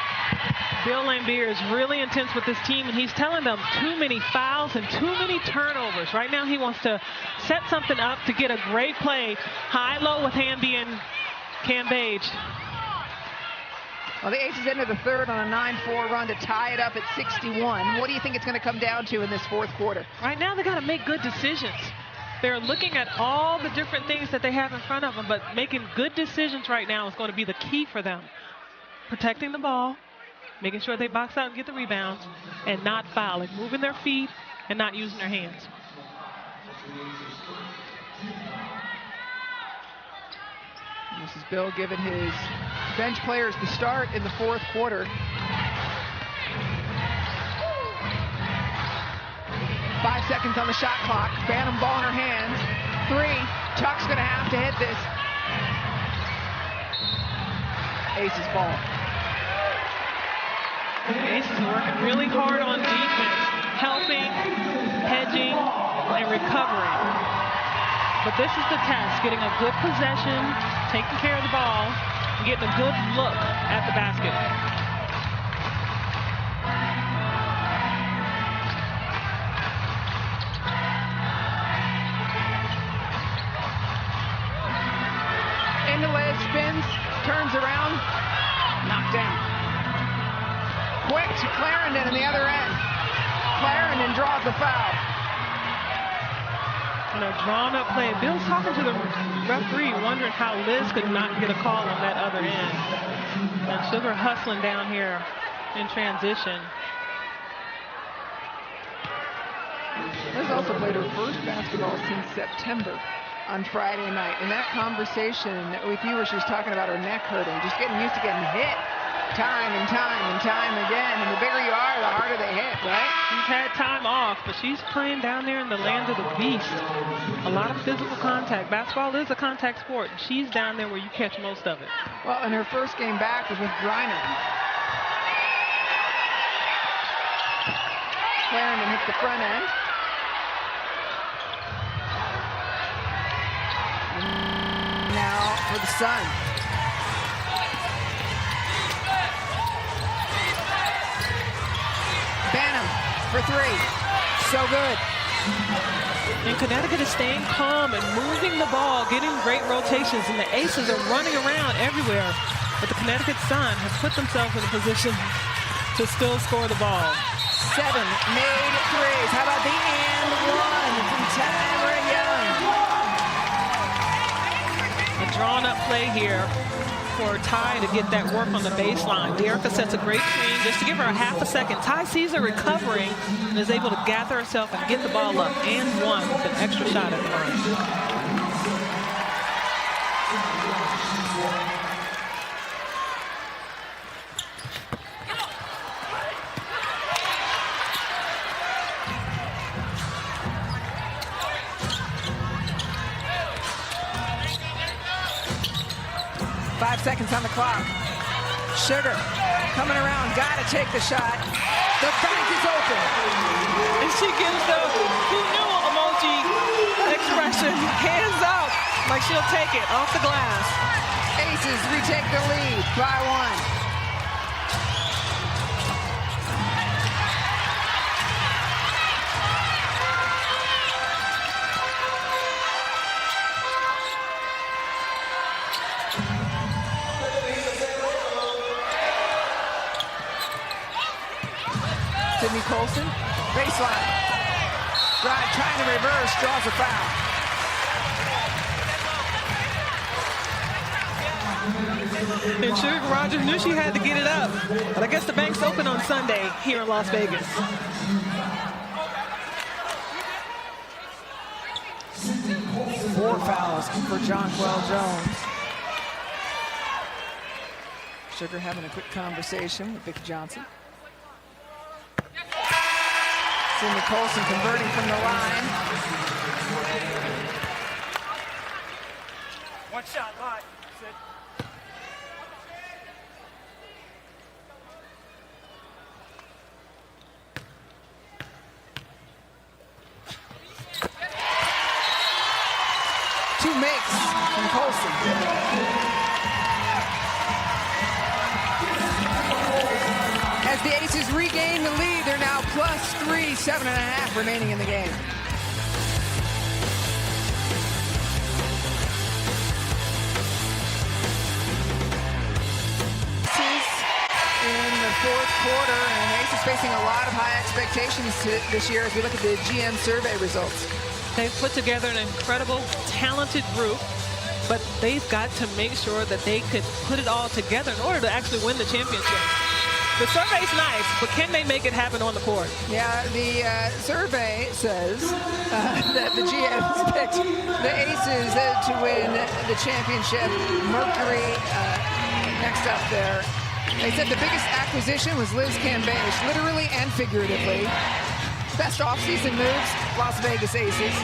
Bill Lambier is really intense with this team, and he's telling them too many fouls and too many turnovers. Right now he wants to set something up to get a great play. High-low with Hamby and Cambage. Well, the Aces ended the third on a 9-4 run to tie it up at 61. What do you think it's going to come down to in this fourth quarter? Right now they got to make good decisions. They're looking at all the different things that they have in front of them, but making good decisions right now is going to be the key for them. Protecting the ball, making sure they box out and get the rebounds, and not fouling, moving their feet and not using their hands. This is Bill giving his bench players the start in the fourth quarter. 5 seconds on the shot clock. Banham ball in her hands. 3. Chuck's going to have to hit this. Aces ball. The Aces are working really hard on defense, helping, hedging, and recovering. But this is the test, getting a good possession, taking care of the ball, and getting a good look at the basket. Spins, turns around, knocked down. Quick to Clarendon on the other end. Clarendon draws the foul. And a drawn-up play. Bill's talking to the referee, wondering how Liz could not get a call on that other end. And Sugar hustling down here in transition. Liz also played her first basketball since September on Friday night. In that conversation with you where she was talking about her neck hurting, just getting used to getting hit time and time and time again. And the bigger you are, the harder they hit, right? She's had time off, but she's playing down there in the land of the beast. A lot of physical contact. Basketball is a contact sport. She's down there where you catch most of it. Well, and her first game back was with Griner. Clarendon hits the front end. Now for the Sun. Banham for 3. So good. And Connecticut is staying calm and moving the ball, getting great rotations, and the Aces are running around everywhere. But the Connecticut Sun has put themselves in a position to still score the ball. 7 made threes. How about the and one from Tamara Young? A drawn-up play here for Ty to get that work on the baseline. Dearica sets a great screen just to give her a half a second. Ty sees her recovering and is able to gather herself and get the ball up and one with an extra shot at the line. 5 seconds on the clock. Sugar coming around, gotta take the shot. The bank is open. And she gives the who knew emoji expression, hands up. like she'll take it off the glass. Aces retake the lead by 1. Sydney Colson, baseline. Drive, trying to reverse, draws a foul. And Sugar Rogers knew she had to get it up. But I guess the bank's open on Sunday here in Las Vegas. Four fouls for Jonquel Jones. Sugar having a quick conversation with Vic Johnson. Sydney Colson converting from the line. One shot, line. 2 makes from Colson. As the Aces regain the lead, they're now +3, 7.5 remaining in the game. In the 4th quarter, and Aces facing a lot of high expectations this year as we look at the GM survey results. They've put together an incredible, talented group, but they've got to make sure that they could put it all together in order to actually win the championship. The survey's nice, but can they make it happen on the court? Yeah, the survey says that the GMs picked the Aces to win the championship. Mercury next up there. They said the biggest acquisition was Liz Cambage, literally and figuratively. Best offseason moves, Las Vegas Aces.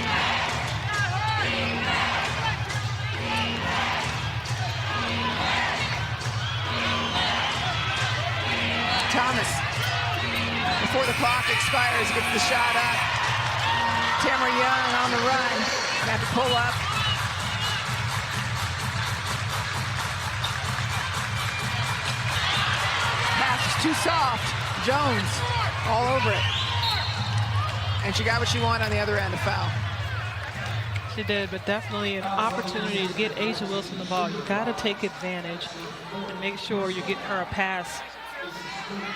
Thomas, before the clock expires, gets the shot up. Tamara Young on the run, gonna have to pull up. Pass is too soft. Jones all over it. And she got what she wanted on the other end, a foul. She did, but definitely an opportunity to get A'ja Wilson the ball. You got to take advantage and make sure you're getting her a pass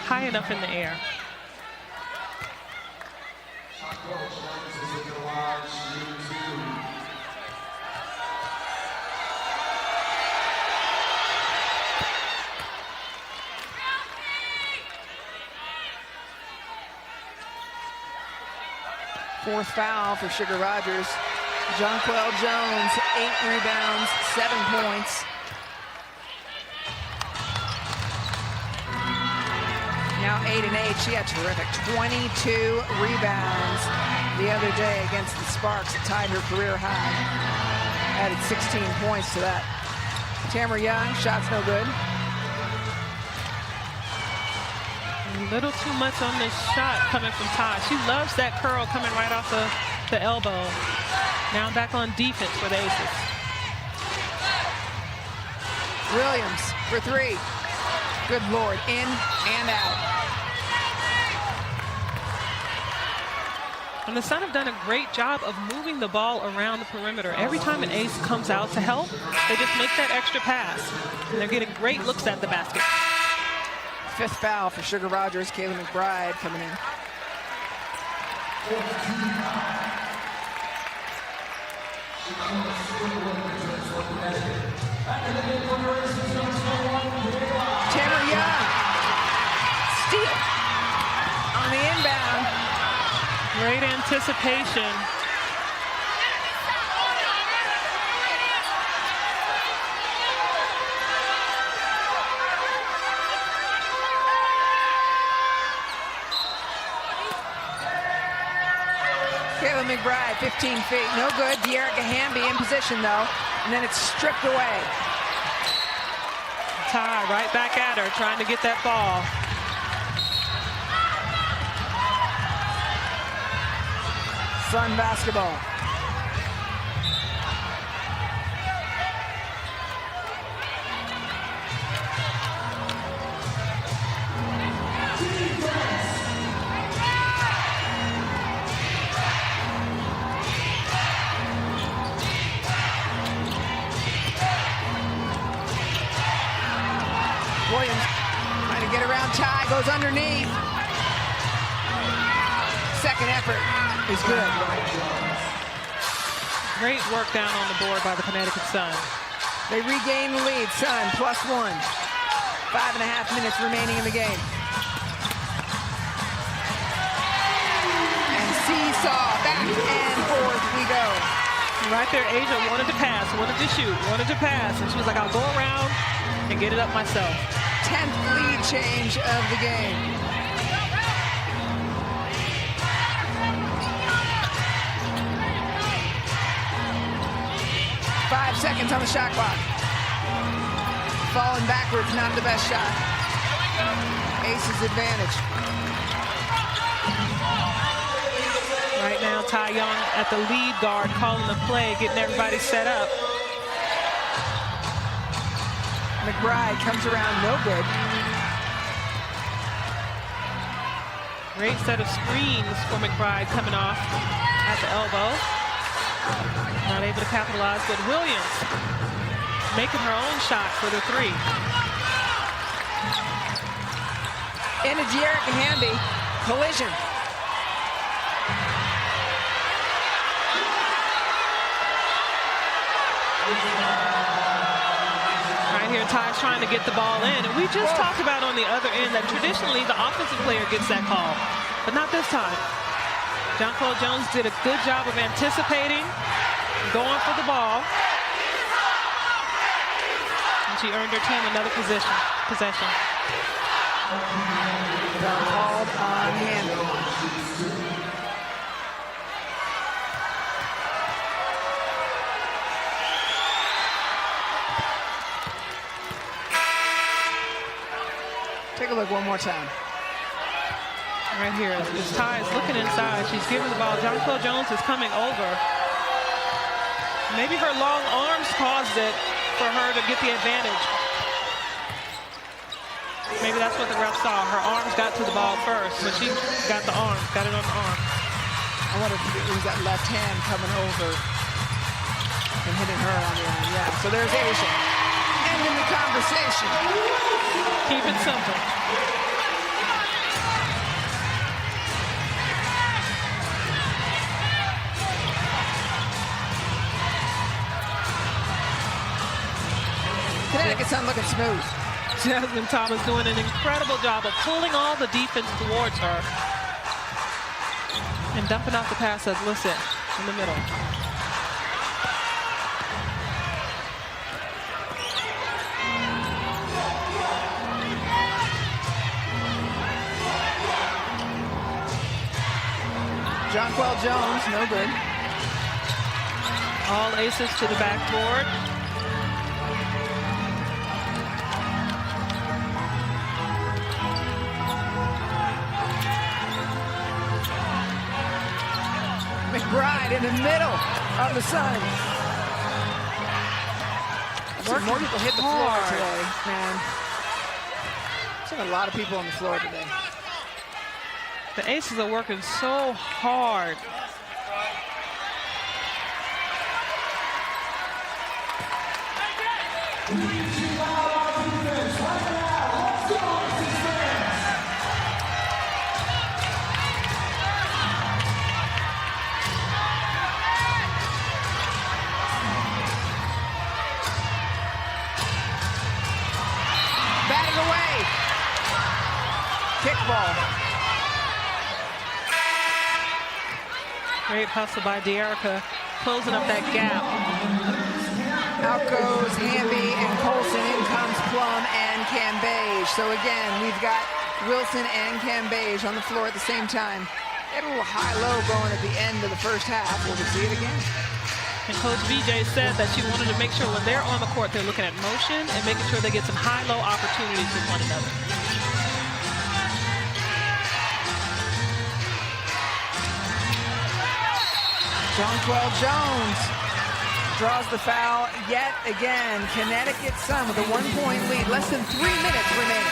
high enough in the air. Fourth foul for Sugar Rogers. Jonquel Jones, 8 rebounds, 7 points. Now 8 and 8. She had terrific 22 rebounds the other day against the Sparks. It tied her career high. Added 16 points to that. Tamara Young, shots no good. A little too much on this shot coming from Todd. She loves that curl coming right off the elbow. Now back on defense for the Aces. Williams for 3. Good Lord, in and out. And the Sun have done a great job of moving the ball around the perimeter. Every time an ace comes out to help, they just make that extra pass. And they're getting great looks at the basket. 5th foul for Sugar Rogers. Kayla McBride coming in. Tamara Young. Steal on the inbound. Great anticipation. Kayla McBride, 15 feet, no good. De'Erica Hamby in position though, and then it's stripped away. Ty right back at her, trying to get that ball. Sun basketball. Trying to get around Ty, goes underneath. Second effort is good. Great work down on the board by the Connecticut Sun. They regain the lead. Sun +1. 5.5 minutes remaining in the game. And seesaw, back and forth we go. Right there, Asia wanted to pass, wanted to shoot, wanted to pass, and she was like, I'll go around and get it up myself. 10th lead change of the game. Five seconds on the shot clock. Falling backwards, not the best shot. Ace's advantage. Right now, Ty Young at the lead guard, calling the play, getting everybody set up. McBride comes around, no good. Great set of screens for McBride coming off at the elbow. Not able to capitalize, but Williams making her own shot for the three. Into Jarrett Hamby, collision. Right here, Ty's trying to get the ball in. And we just talked about on the other end that traditionally the offensive player gets that call, but not this time. Jonquel Jones did a good job of anticipating, going for the ball. And she earned her team another possession. Called on Hamby. Take a look one more time. Right here, as Ty is looking inside, she's giving the ball. Jonquel Jones is coming over. Maybe her long arms caused it for her to get the advantage. Maybe that's what the ref saw. Her arms got to the ball first, so she got the arm, got it on the arm. I wonder if it was that left hand coming over and hitting her on the arm. Yeah, so there's Asia. Ending the conversation. Keep it simple. Connecticut Sun looking smooth. Jasmine Thomas doing an incredible job of pulling all the defense towards her and dumping out the pass as Lissette in the middle. Jonquel Jones, no good. All aces to the backboard. McBride in the middle of the Sun. More people hit the floor today, man. There's a lot of people on the floor today. The aces are working so hard. Batting away. Kickball. Great hustle by De'Erica, closing up that gap. Out goes Hamby and Colson. In comes Plum and Cambage. So again, we've got Wilson and Cambage on the floor at the same time. They had a little high-low going at the end of the first half. We'll see it again. And Coach VJ said that she wanted to make sure when they're on the court, they're looking at motion and making sure they get some high-low opportunities with one another. Jonquel Jones draws the foul yet again. Connecticut Sun with a 1-point lead. Less than 3 minutes remaining.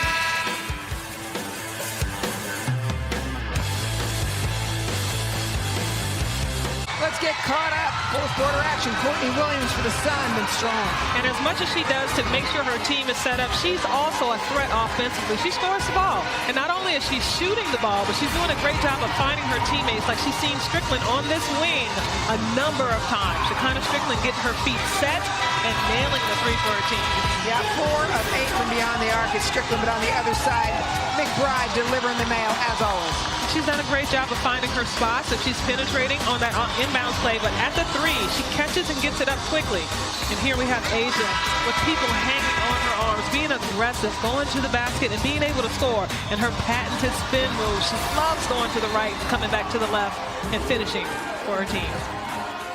Let's get caught up fourth quarter action. Courtney Williams for the Sun, been strong. And as much as she does to make sure her team is set up, she's also a threat offensively. She scores the ball. And not only is she shooting the ball, but she's doing a great job of finding her teammates. Like she's seen Strickland on this wing a number of times. Shekinna Strickland getting her feet set and nailing the three for her team. Yeah, 4 of 8 from beyond the arc is Strickland, but on the other side, McBride delivering the mail as always. She's done a great job of finding her spots if she's penetrating on that inbounds play, but at the three, she catches and gets it up quickly. And here we have Asia with people hanging on her arms, being aggressive, going to the basket and being able to score. And her patented spin move, she loves going to the right, coming back to the left, and finishing for her team.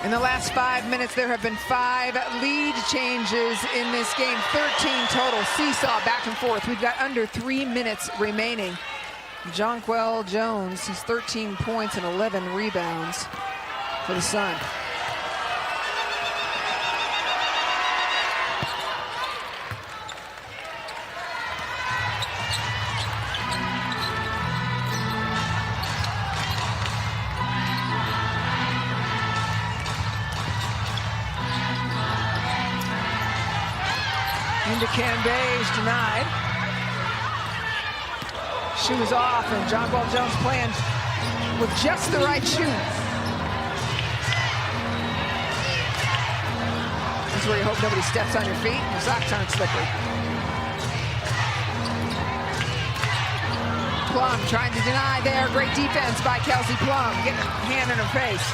In the last 5 minutes, there have been 5 lead changes in this game. 13 total, seesaw back and forth. We've got under 3 minutes remaining. Jonquel Jones has 13 points and 11 rebounds for the Sun. Into Canbay, denied. Shoes off, and Jonquel Jones playing with just the right shoe. That's where you hope nobody steps on your feet and your socks aren't slippery. Plum trying to deny there. Great defense by Kelsey Plum, getting her hand in her face.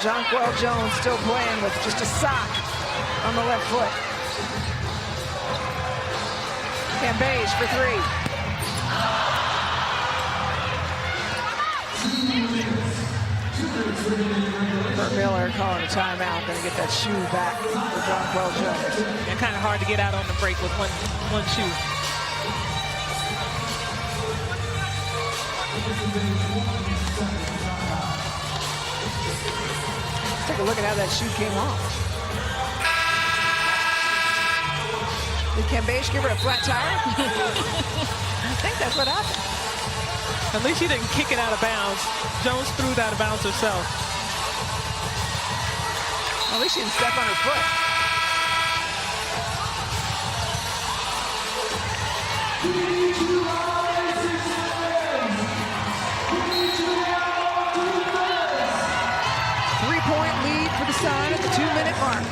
Jonquel Jones still playing with just a sock on the left foot. Cambage for 3. Kurt Miller calling a timeout. Going to get that shoe back for Jonquel Jones. And kind of hard to get out on the break with one shoe. Let's take a look at how that shoe came off. Did Cambage give her a flat tire? I think that's what happened. At least she didn't kick it out of bounds. Jones threw it out of bounds herself. At least she didn't step on her foot. Three-point lead for the Sun at the 2-minute mark.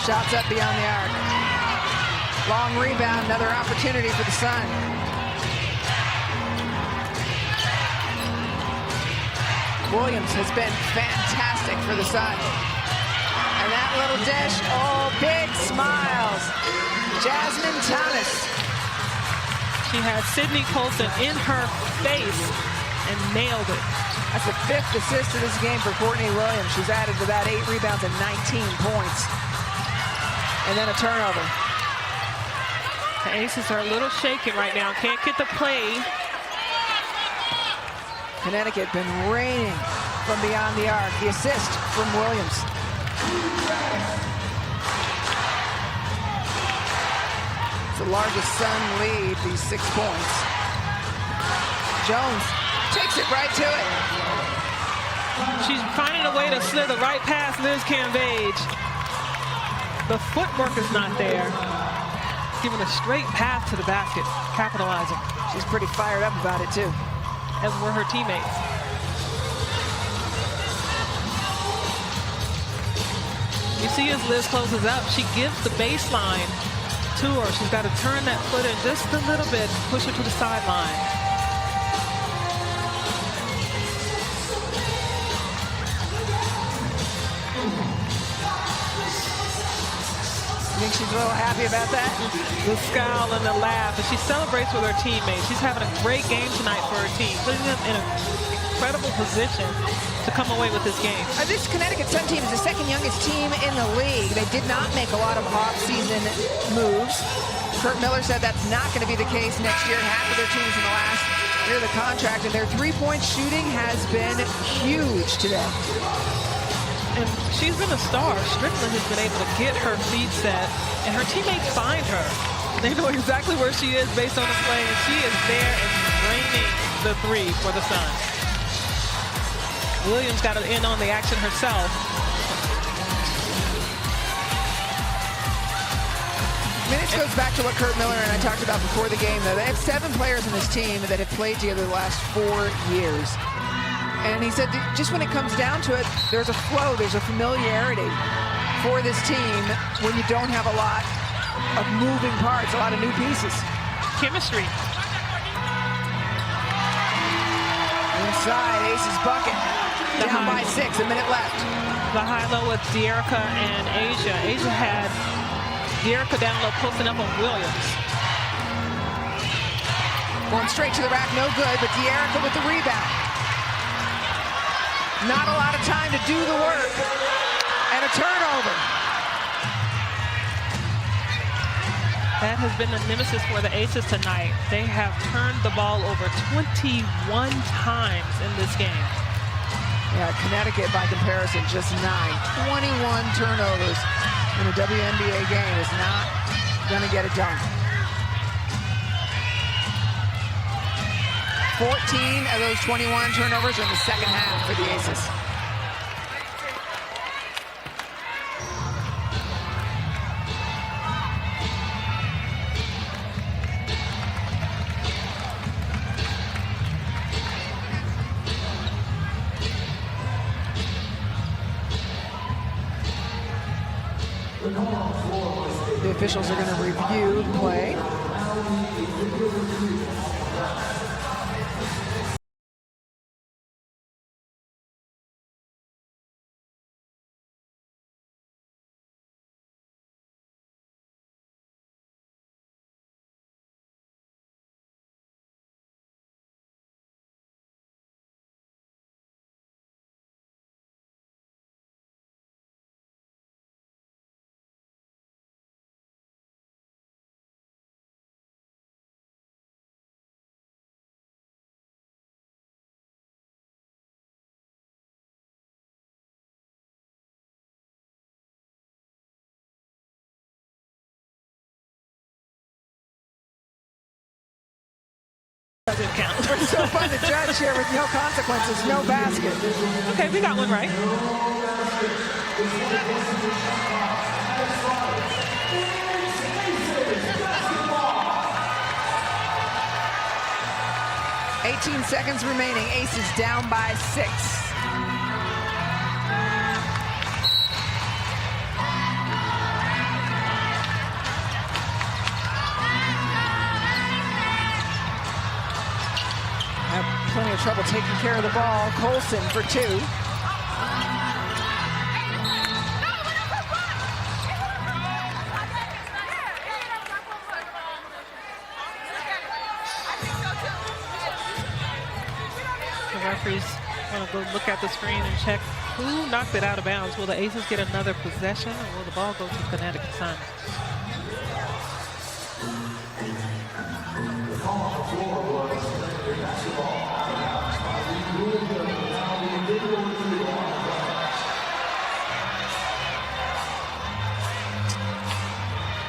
Shots up beyond the arc. Long rebound, another opportunity for the Sun. Williams has been fantastic for the Sun. And that little dish, oh, big smiles. Jasmine Thomas. She had Sydney Colson in her face and nailed it. That's the 5th assist of this game for Courtney Williams. She's added to that 8 rebounds and 19 points. And then a turnover. The Aces are a little shaken right now. Can't get the play. Connecticut been raining from beyond the arc. The assist from Williams. It's the largest Sun lead, these 6 points. Jones takes it right to it. She's finding a way to slip the right past Liz Cambage. The footwork is not there. Giving a straight path to the basket, capitalizing. She's pretty fired up about it too. As were her teammates. You see as Liz closes up, she gives the baseline to her. She's got to turn that foot in just a little bit, push her to the sideline. You think she's a little happy about that? The scowl and the laugh, and she celebrates with her teammates. She's having a great game tonight for her team, putting them in an incredible position to come away with this game. This Connecticut Sun team is the 2nd youngest team in the league. They did not make a lot of off-season moves. Kurt Miller said that's not going to be the case next year. Half of their teams in the last year of the contract, and their 3-point shooting has been huge today. And she's been a star. Strickland has been able to get her feet set, and her teammates find her. They know exactly where she is based on the play, and she is there and raining the three for the Suns. Williams got in on the action herself. I mean, this goes back to what Kurt Miller and I talked about before the game, though. They have 7 players on this team that have played together the last 4 years. And he said, just when it comes down to it, there's a flow, there's a familiarity for this team when you don't have a lot of moving parts, a lot of new pieces. Chemistry. Inside, Ace's bucket. Down by 6, a minute left. The high-low with Dearica and Asia. Asia had Dearica down low, posting up on Williams. Going straight to the rack, no good, but Dearica with the rebound. Not a lot of time to do the work. And a turnover. That has been the nemesis for the Aces tonight. They have turned the ball over 21 times in this game. Yeah, Connecticut, by comparison, just 9. 21 turnovers in a WNBA game is not going to get it done. 14 of those 21 turnovers are in the second half for the Aces. The officials are going to review the play. Doesn't count. It's so fun to judge here with no consequences, no basket. Okay, we got one right. "18 seconds remaining. Aces down by 6. Have plenty of trouble taking care of the ball. Colson for 2. The referees want to go look at the screen and check who knocked it out of bounds. Will the Aces get another possession, or will the ball go to Connecticut Sun?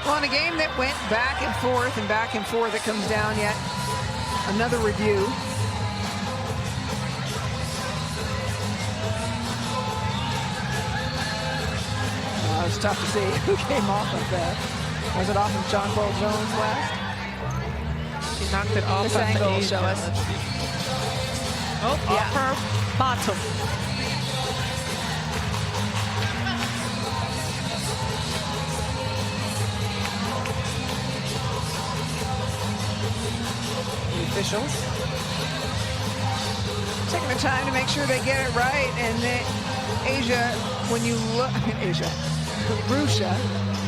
Well, in a game that went back and forth, it comes down yet another review. It was tough to see who came off of that. Was it off of John Paul Jones last? She knocked it off. This angle will show us. Oh, yeah. Off her bottom. The officials taking their time to make sure they get it right. And Asia, when you look, Rusha,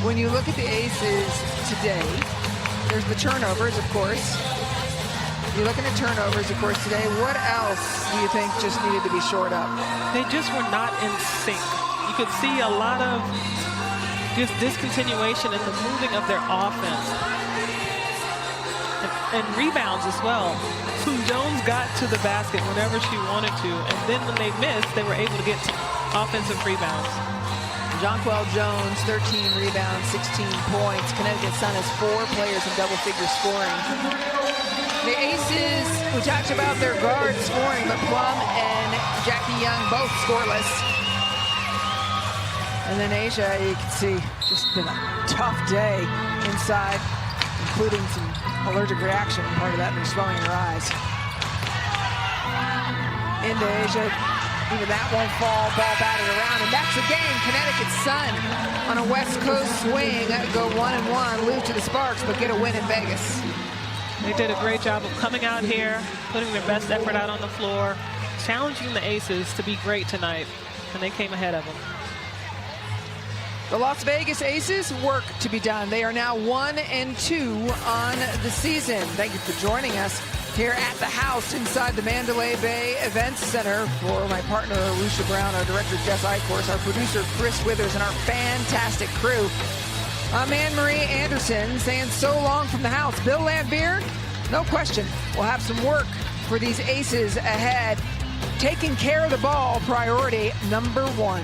when you look at the Aces today, there's the turnovers, of course. You're looking at turnovers, of course, today. What else do you think just needed to be shored up? They just were not in sync. You could see a lot of just discontinuation in the moving of their offense. And rebounds as well. Sue Jones got to the basket whenever she wanted to, and then when they missed, they were able to get offensive rebounds. Jonquel Jones, 13 rebounds, 16 points. Connecticut Sun has 4 players in double-figure scoring. The Aces, we talked about their guards scoring, but Plum and Jackie Young both scoreless. And then Asia, you can see, just been a tough day inside, including some allergic reaction. Part of that, they're swelling in her eyes. Into Asia. Even that won't fall, ball batted around, and that's the game. Connecticut Sun on a West Coast swing, go 1-1, lose to the Sparks, but get a win in Vegas. They did a great job of coming out here, putting their best effort out on the floor, challenging the Aces to be great tonight, and they came ahead of them. The Las Vegas Aces, work to be done. They are now 1-2 on the season. Thank you for joining us here at the house inside the Mandalay Bay Events Center. For my partner, Arusha Brown, our director, Jess Eichhorst, our producer, Chris Withers, and our fantastic crew. I'm Anne-Marie Anderson saying so long from the house. Bill Laimbeer, no question, we'll have some work for these Aces ahead. Taking care of the ball, priority number 1.